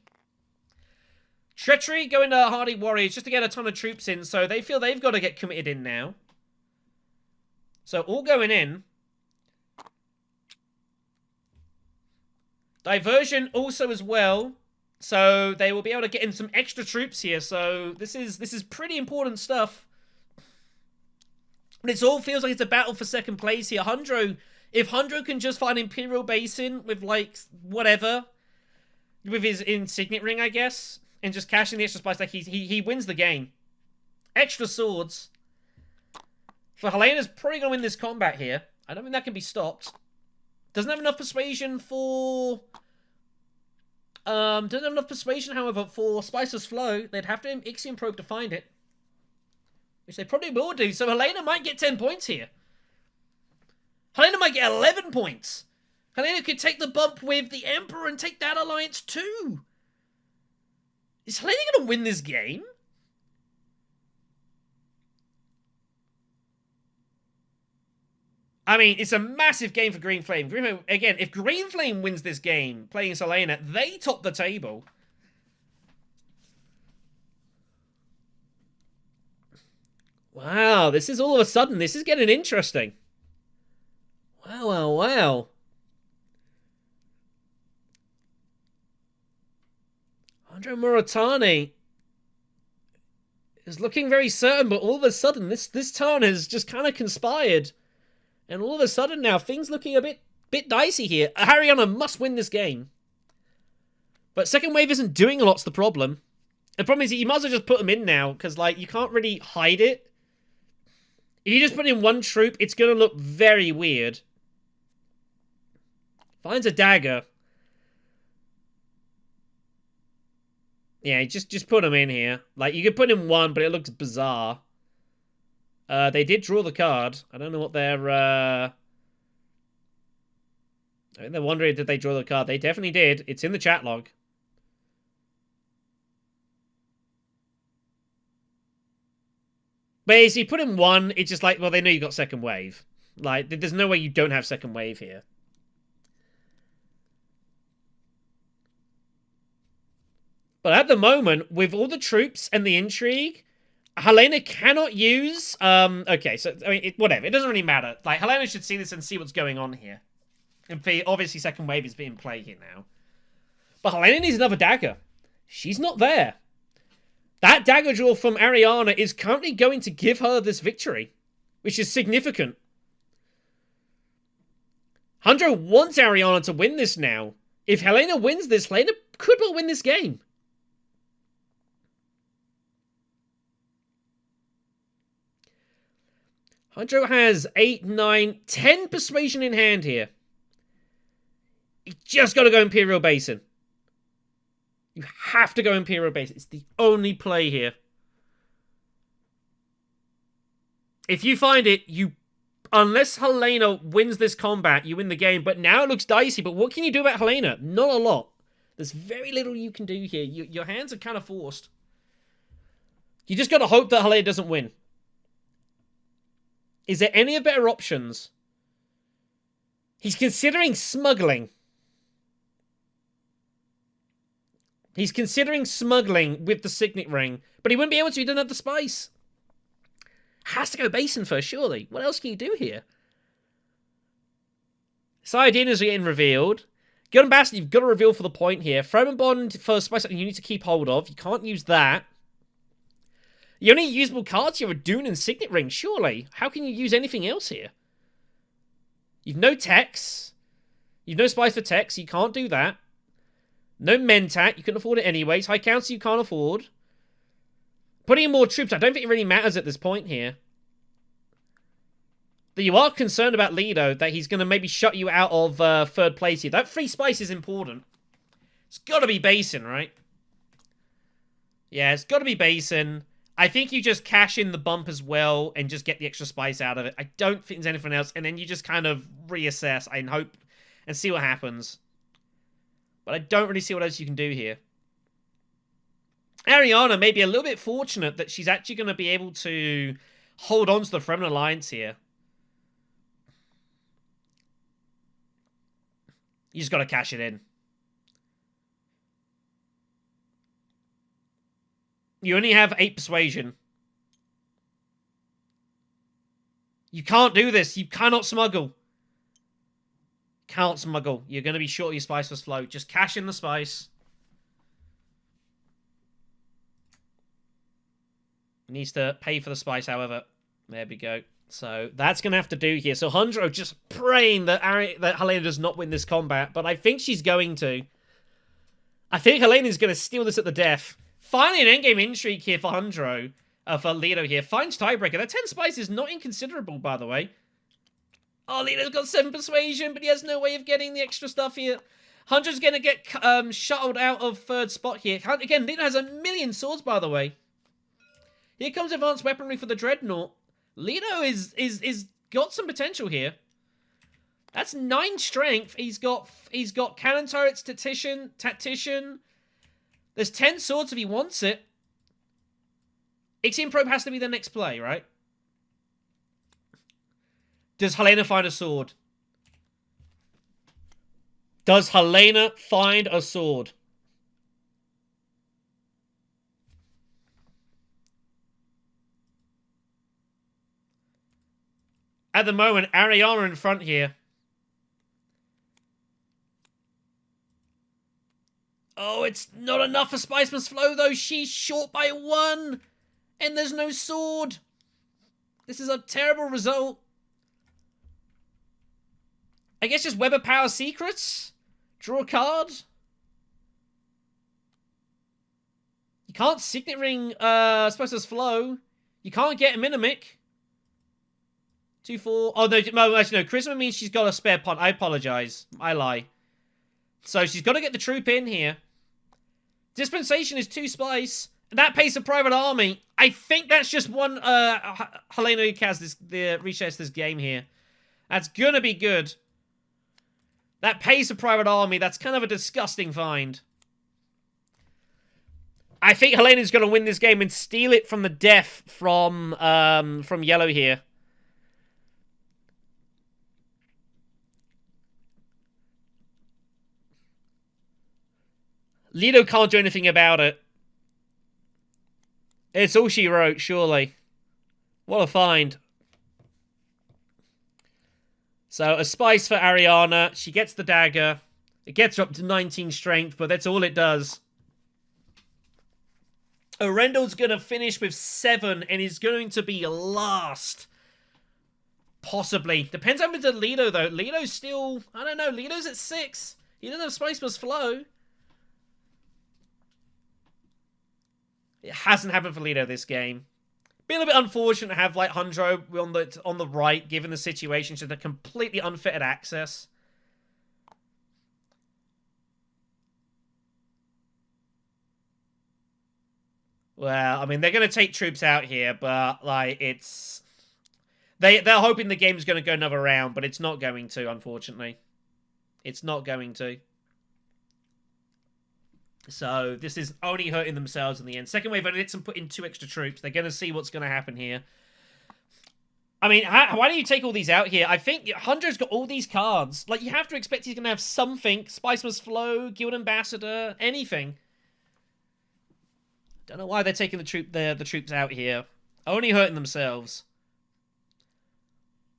Treachery going to Hardy Warriors just to get a ton of troops in, so they feel they've got to get committed in now. So all going in. Diversion also as well, so they will be able to get in some extra troops here. So this is pretty important stuff. But it all feels like it's a battle for second place here. Hundro, if Hundro can just find Imperial Basin with like whatever, with his Insignet Ring, I guess. And just cashing the extra spice, like he wins the game. Extra swords. For Helena's probably going to win this combat here. I don't think that can be stopped. Doesn't have enough persuasion for... doesn't have enough persuasion, however, for Spicer's Flow. They'd have to Ixion Probe to find it. Which they probably will do. So Helena might get 10 points here. Helena might get 11 points. Helena could take the bump with the Emperor and take that alliance too. Is Helena going to win this game? I mean, it's a massive game for GreenFlame. GreenFlame, again, if GreenFlame wins this game, playing Helena, they top the table. Wow, this is all of a sudden, this is getting interesting. Wow, wow, wow. Andrea Moritani is looking very certain, but all of a sudden, this turn has just kind of conspired. And all of a sudden now, things looking a bit dicey here. Ariana must win this game. But second wave isn't doing a lot's the problem. The problem is you might as well just put them in now, because like you can't really hide it. If you just put in one troop, it's going to look very weird. Finds a dagger. Yeah, just put them in here. Like, you could put in one, but it looks bizarre. They did draw the card. I don't know what they're... I think they're wondering, did they draw the card? They definitely did. It's in the chat log. But as you put in one, it's just like, well, they know you got second wave. Like, there's no way you don't have second wave here. But at the moment, with all the troops and the intrigue, Helena cannot use... okay, so, I mean, whatever. It doesn't really matter. Like, Helena should see this and see what's going on here. And obviously, second wave is being played here now. But Helena needs another dagger. She's not there. That dagger draw from Ariana is currently going to give her this victory, which is significant. Hundro wants Ariana to win this now. If Helena wins this, Helena could well win this game. Hydro has 8, 9, 10 persuasion in hand here. You just got to go Imperial Basin. You have to go Imperial Basin. It's the only play here. If you find it, unless Helena wins this combat, you win the game. But now it looks dicey. But what can you do about Helena? Not a lot. There's very little you can do here. Your hands are kind of forced. You just got to hope that Helena doesn't win. Is there any better options? He's considering smuggling. He's considering smuggling with the Signet Ring. But he wouldn't be able to. He doesn't have the spice. Has to go Basin first, surely. What else can you do here? Saiyadinas are getting revealed. Good Ambassador, you've got to reveal for the point here. Fromen Bond for spice you need to keep hold of. You can't use that. The only usable cards here are Dune and Signet Ring, surely. How can you use anything else here? You've no Tex. You've no spice for Tex, so you can't do that. No Mentat, you couldn't afford it anyways. High Council you can't afford. Putting in more troops, I don't think it really matters at this point here. But you are concerned about Lido, that he's going to maybe shut you out of third place here. That free spice is important. It's got to be Basin, right? Yeah, it's got to be Basin. I think you just cash in the bump as well and just get the extra spice out of it. I don't think there's anything else. And then you just kind of reassess and hope and see what happens. But I don't really see what else you can do here. Ariana may be a little bit fortunate that she's actually going to be able to hold on to the Fremen Alliance here. You just got to cash it in. You only have 8 persuasion. You can't do this. You cannot smuggle. Can't smuggle. You're going to be short of your spiceless flow. Just cash in the spice. Needs to pay for the spice, however. There we go. So that's going to have to do here. So Hundro just praying that Helena does not win this combat. But I think she's going to. I think Helena's going to steal this at the death. Finally an endgame intrigue here for Hundro. For Lido here. Finds tiebreaker. That 10 spice is not inconsiderable, by the way. Oh, Lido's got 7 persuasion, but he has no way of getting the extra stuff here. Hundro's going to get shuttled out of third spot here. Again, Lido has 1,000,000 swords, by the way. Here comes advanced weaponry for the Dreadnought. Lido is got some potential here. That's 9 strength. He's got cannon turrets, tactician. There's 10 swords if he wants it. Ixion Probe has to be the next play, right? Does Helena find a sword? Does Helena find a sword? At the moment, Ariana in front here. Oh, it's not enough for Spice Must Flow, though. She's short by 1. And there's no sword. This is a terrible result. I guess just Web of Power Secrets? Draw a card? You can't Signet Ring Spice Must Flow. You can't get a Minimic. 2-4. Oh, no, actually, no. Charisma means she's got a spare punt. I apologize. I lie. So she's got to get the troop in here. Dispensation is 2 spice. That pays a private army. I think that's just one Helena Ukaz reshares this game here. That's going to be good. That pays a private army. That's kind of a disgusting find. I think Helena's going to win this game and steal it from the death from Yellow here. Lido can't do anything about it. It's all she wrote, surely. What a find. So, a spice for Ariana. She gets the dagger. It gets her up to 19 strength, but that's all it does. Earendil's going to finish with 7 and is going to be last. Possibly. Depends on to Lido, though. Lido's still... I don't know. Lido's at 6. He doesn't have Spice Must Flow. It hasn't happened for Lido this game. be a little bit unfortunate to have like Hundro on the right, given the situation, to the completely unfitted access. Well, I mean, they're going to take troops out here, but like it's they're hoping the game's going to go another round, but it's not going to, unfortunately. It's not going to. So this is only hurting themselves in the end. Second wave edits and put in 2 extra troops. They're going to see what's going to happen here. I mean, why do you take all these out here? I think Hunter's got all these cards. Like, you have to expect he's going to have something. Spice Must Flow, Guild Ambassador, anything. Don't know why they're taking the troops out here. Only hurting themselves.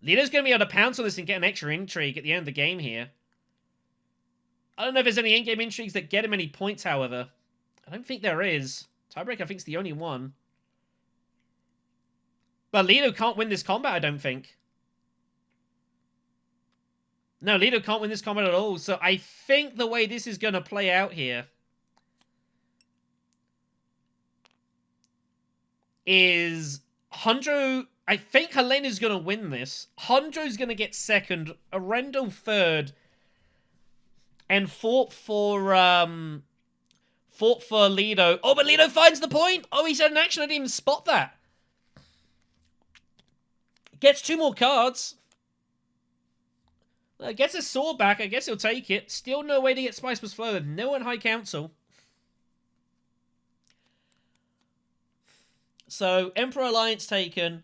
Lido's going to be able to pounce on this and get an extra intrigue at the end of the game here. I don't know if there's any in-game intrigues that get him any points, however. I don't think there is. Tiebreak, I think, is the only one. But Lido can't win this combat, I don't think. No, Lido can't win this combat at all. So I think the way this is going to play out here is Hundro... I think Helena's going to win this. Hundro's going to get second. Earendil third. And fought for Lido. Oh, but Lido finds the point. Oh, he's had an action. I didn't even spot that. Gets 2 more cards. Gets his sword back. I guess he'll take it. Still no way to get Spice Must Flow. No one High Council. So, Emperor Alliance taken.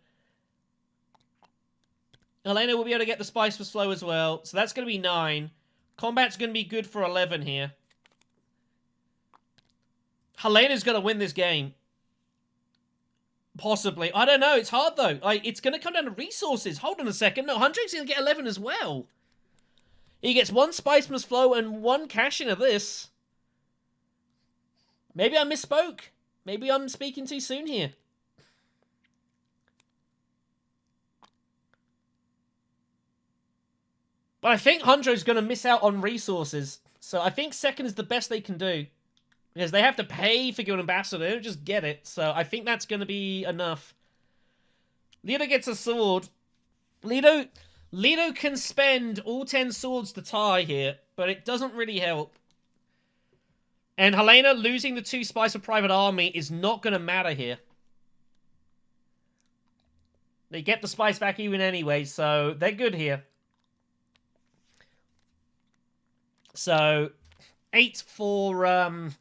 Helena will be able to get the Spice Must Flow as well. So that's going to be 9. Combat's going to be good for 11 here. Helena's going to win this game. Possibly. I don't know. It's hard, though. Like, it's going to come down to resources. Hold on a second. No, Hundred's going to get 11 as well. He gets 1 Spice Must Flow and 1 cash into this. Maybe I misspoke. Maybe I'm speaking too soon here. But I think Hundro's going to miss out on resources. So I think second is the best they can do. Because they have to pay for Guild Ambassador. They don't just get it. So I think that's going to be enough. Lido gets a sword. Lido can spend all 10 swords to tie here. But it doesn't really help. And Helena losing the 2 Spice of Private Army is not going to matter here. They get the Spice back even anyway. So they're good here. So, 8 for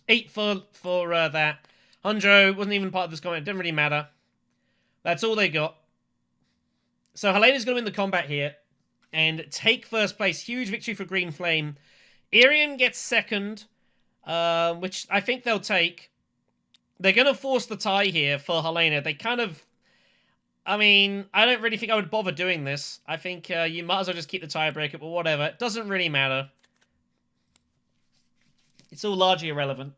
that. Hundro wasn't even part of this combat. It didn't really matter. That's all they got. So, Helena's going to win the combat here. And take first place. Huge victory for GreenFlame. Irion gets second. Which I think they'll take. They're going to force the tie here for Helena. They kind of... I mean, I don't really think I would bother doing this. I think you might as well just keep the tiebreaker, but whatever. It doesn't really matter. It's all largely irrelevant.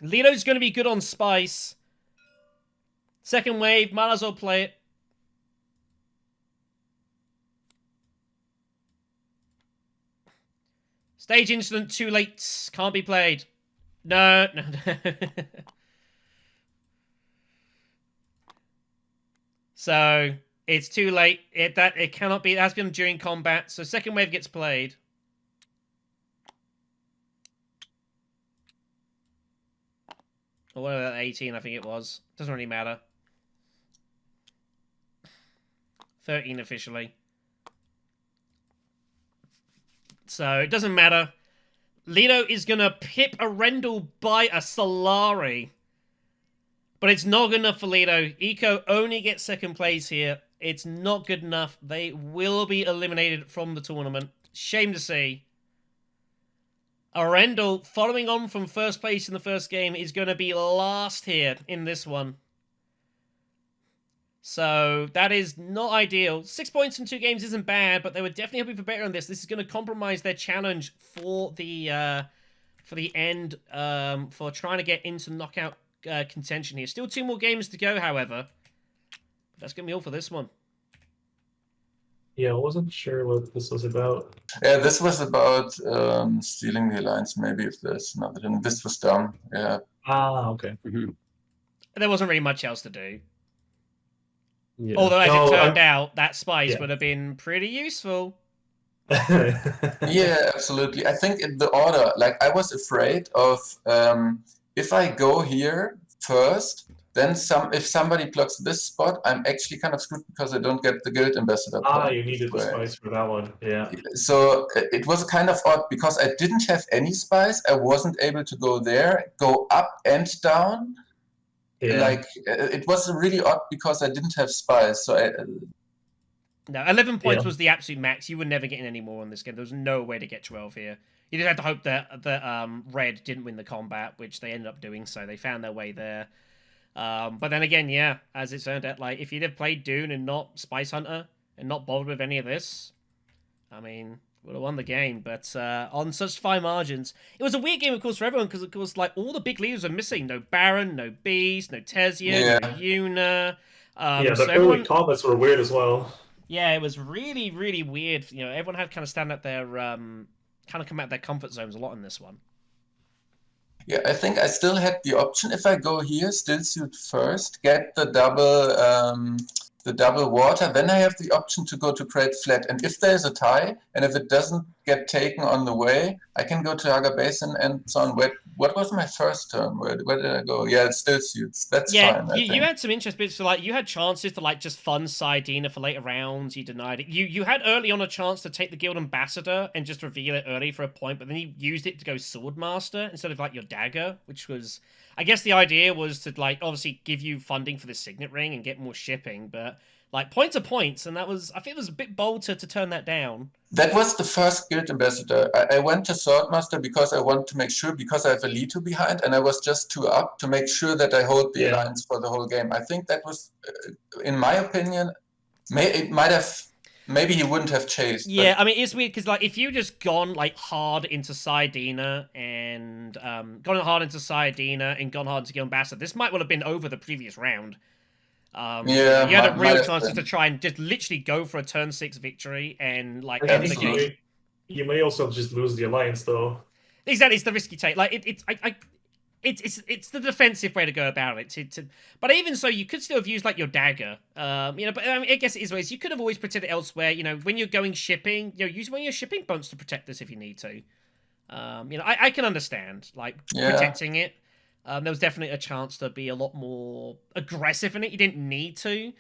Lido's going to be good on Spice. Second wave, might as well play it. Stage incident, too late. Can't be played. No. So, it's too late. It cannot be. It has been during combat. So, second wave gets played. Or whatever, 18, I think it was. Doesn't really matter. 13 officially. So, it doesn't matter. Lido is going to pip Earendil by a Solari. But it's not good enough for Lido. Ikko only gets second place here. It's not good enough. They will be eliminated from the tournament. Shame to see. Earendil, following on from first place in the first game, is going to be last here in this one. So, that is not ideal. 6 points in 2 games isn't bad, but they were definitely hoping for better on this. This is going to compromise their challenge for the end, for trying to get into knockout contention here. Still 2 more games to go, however. That's going to be all for this one. Yeah, I wasn't sure what this was about. Yeah, this was about stealing the alliance. Maybe if there's another, and this was dumb. Yeah. Ah, okay. There wasn't really much else to do. Yeah. Although, as No, it turned out, that spice yeah. would have been pretty useful. Yeah, absolutely. I think in the order, like I was afraid of if I go here first, then if somebody blocks this spot, I'm actually kind of screwed because I don't get the guild ambassador point. You needed the spice for that one. Yeah. So it was kind of odd because I didn't have any spice. I wasn't able to go there, go up and down. Yeah. Like it was really odd because I didn't have spice. So No, 11 points was the absolute max. You were never getting any more on this game. There was no way to get 12 here. You just had to hope that Red didn't win the combat, which they ended up doing, so they found their way there. But then again, yeah, as it turned out, like, if you'd have played Dune and not Spice Hunter, and not bothered with any of this, I mean, would have won the game. But on such fine margins, it was a weird game, of course, for everyone, because, of course, like, all the big leaders are missing. No Baron, no Beast, no Tesia, no Yuna. Yeah, the so early everyone... combats were weird as well. Yeah, it was really, really weird. You know, everyone had kind of stand at their, kind of come out their comfort zones a lot in this one. Yeah, I think I still had the option if I go here, still suit first, get the double water, then I have the option to go to Great Flat. And if there's a tie, and if it doesn't get taken on the way, I can go to Haga Basin and so on. What was my first turn? Where did I go? Yeah, it still suits. That's fine. You had some interest bits. So, like, you had chances to, like, just fund Sidina for later rounds. You denied it. You had early on a chance to take the Guild Ambassador and just reveal it early for a point, but then you used it to go Swordmaster instead of, like, your dagger, which was... I guess the idea was to, like, obviously give you funding for the Signet Ring and get more shipping, but... Like, points are points, and that was... I think it was a bit bold to turn that down. That was the first Guild Ambassador. I went to Swordmaster because I wanted to make sure, because I have a lead 2 behind, and I was just 2 up to make sure that I hold the alliance for the whole game. I think that was, in my opinion, it might have... Maybe he wouldn't have chased. Yeah, I mean, it's weird, because, like, if you just gone, like, hard into Sidina and... gone hard into Sidina and gone hard into Guild Ambassador, this might well have been over the previous round. Yeah, you had a real chance to try and just literally go for a turn 6 victory and like end the game. You may also just lose the alliance, though. Exactly, it's the risky take. Like it's the defensive way to go about it. But even so, you could still have used like your dagger. You know, but I mean, I guess it is ways you could have always protected it elsewhere. You know, when you're going shipping, you know, use one of your shipping boats to protect this if you need to. You know, I can understand like protecting it. There was definitely a chance to be a lot more aggressive in it. You didn't need to,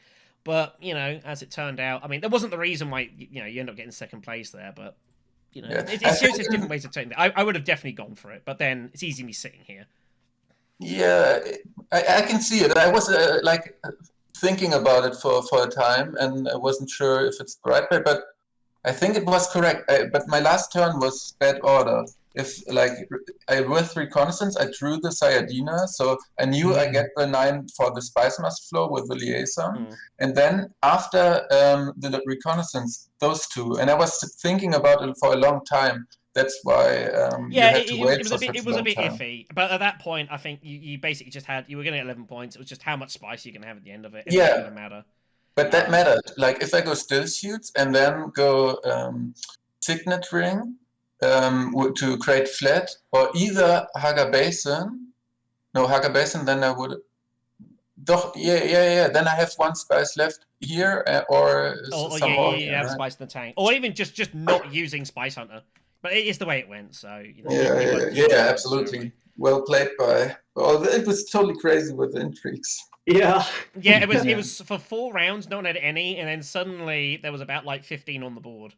but, you know, as it turned out, I mean, there wasn't the reason why, you know, you end up getting second place there, but, you know, it shows there's different ways of taking it. I would have definitely gone for it, but then it's easy me sitting here. Yeah, I can see it. I was, like, thinking about it for a time, and I wasn't sure if it's the right way, but I think it was correct. But my last turn was bad order. If, like, with Reconnaissance, I drew the Sayadina, so I knew I get the 9 for the Spice Must Flow with the Liaison. And then after the Reconnaissance, those 2. And I was thinking about it for a long time. That's why you had to wait for it was a bit iffy. But at that point, I think you basically just had... You were going to get 11 points. It was just how much spice you're going to have at the end of it. It didn't matter. But that mattered. Like, if I go Still Suits and then go Signet Ring... to create flat, or either Haga Basin. No, Haga Basin, then I would... Then I have 1 spice left here, or some more. You have spice in the tank. Or even just not using Spice Hunter. But it is the way it went, so... You know, yeah, absolutely. Well played by... Oh, it was totally crazy with the intrigues. Yeah. Yeah, it was for 4 rounds, no one had any, and then suddenly there was about, like, 15 on the board.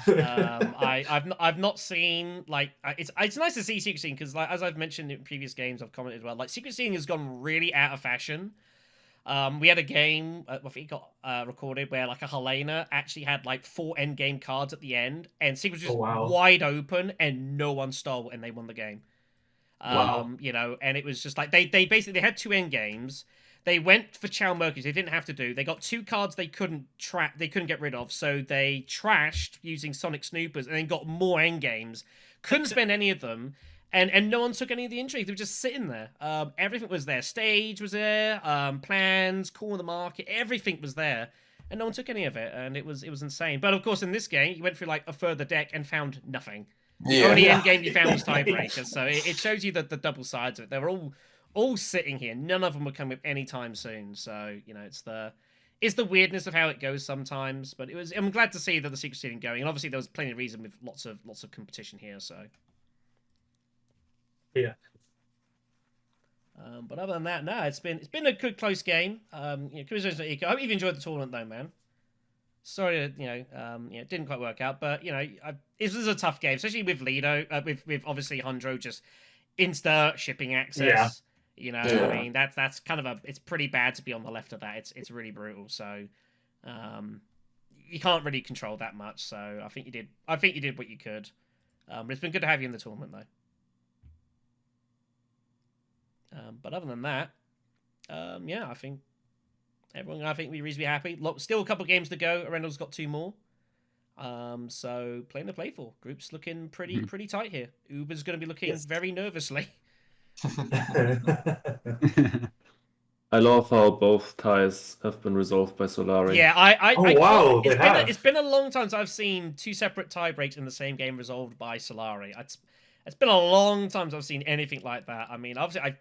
I've not seen like it's nice to see secret seeing because like as I've mentioned in previous games I've commented as well, like secret seeing has gone really out of fashion. We had a game I think it got recorded where like a Helena actually had like 4 end game cards at the end and secret was just wide open and no one stole and they won the game. You know, and it was just like they basically had 2 end games. They went for Chow Mercury. They didn't have to do. They got 2 cards they couldn't get rid of, so they trashed using Sonic Snoopers and then got more endgames. Couldn't spend any of them, and no one took any of the intrigue. They were just sitting there. Everything was there. Stage was there. Plans, call of the market. Everything was there. and no one took any of it, and it was insane. But of course, in this game, you went through like a further deck and found nothing. The only end game you found was tiebreakers, so it shows you that the double sides of it. They were all sitting here. None of them would come up anytime soon. So it's the weirdness of how it goes sometimes. But I'm glad to see that the secret seeding going, and obviously there was plenty of reason with lots of competition here. So Yeah. But other than that, no, it's been a good close game. Congratulations to Ikko. I hope you've enjoyed the tournament though, man. Sorry, it didn't quite work out, but this was a tough game, especially with Lido, with obviously Hundro just insta shipping access. Yeah. I mean that's kind of it's pretty bad to be on the left of that. It's really brutal. So, you can't really control that much. So I think you did what you could. But it's been good to have you in the tournament though. But other than that, I think we're reasonably happy. Still a couple of games to go. Erendil's got 2 more. So playing to play for. Group's looking pretty tight here. Uber's going to be looking very nervously. I love how both ties have been resolved by Solari. Yeah, wow, it's been a long time since I've seen 2 separate tie breaks in the same game resolved by Solari. It's been a long time since I've seen anything like that. I mean, obviously,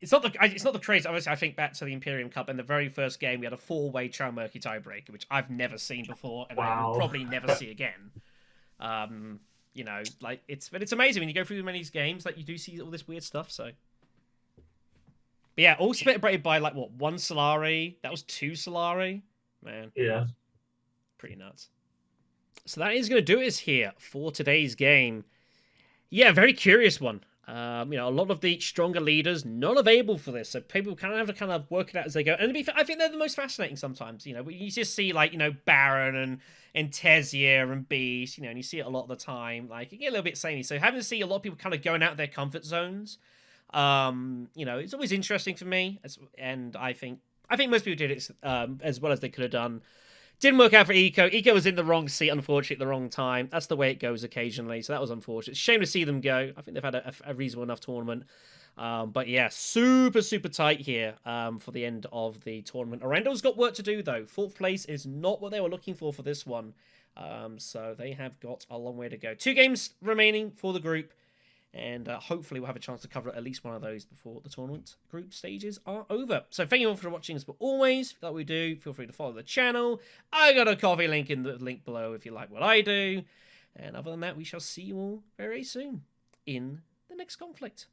it's not the craze. Obviously, I think back to the Imperium Cup in the very first game, we had a 4-way Traumurky tiebreaker, which I've never seen before, and I will probably never see again. It's amazing when you go through many of these games, like you do see all this weird stuff. So, but yeah, all separated by like what 1 Solari. That was 2 Solari, man. Yeah, pretty nuts. So that is going to do us here for today's game. Yeah, very curious one. A lot of the stronger leaders not available for this, so people kind of have to work it out as they go. And I think they're the most fascinating sometimes. You just see like Baron and Tezier and Beast, and you see it a lot of the time. Like you get a little bit samey. So having to see a lot of people kind of going out of their comfort zones, it's always interesting for me. And I think most people did it as well as they could have done. Didn't work out for Ikko. Ikko was in the wrong seat, unfortunately, at the wrong time. That's the way it goes occasionally, so that was unfortunate. Shame to see them go. I think they've had a reasonable enough tournament. But yeah, super, super tight here for the end of the tournament. Erendil's got work to do, though. 4th place is not what they were looking for this one. So they have got a long way to go. 2 games remaining for the group. And hopefully we'll have a chance to cover at least one of those before the tournament group stages are over. So thank you all for watching. But always, like we do, feel free to follow the channel. I got a coffee link in the link below if you like what I do. And other than that, we shall see you all very soon in the next conflict.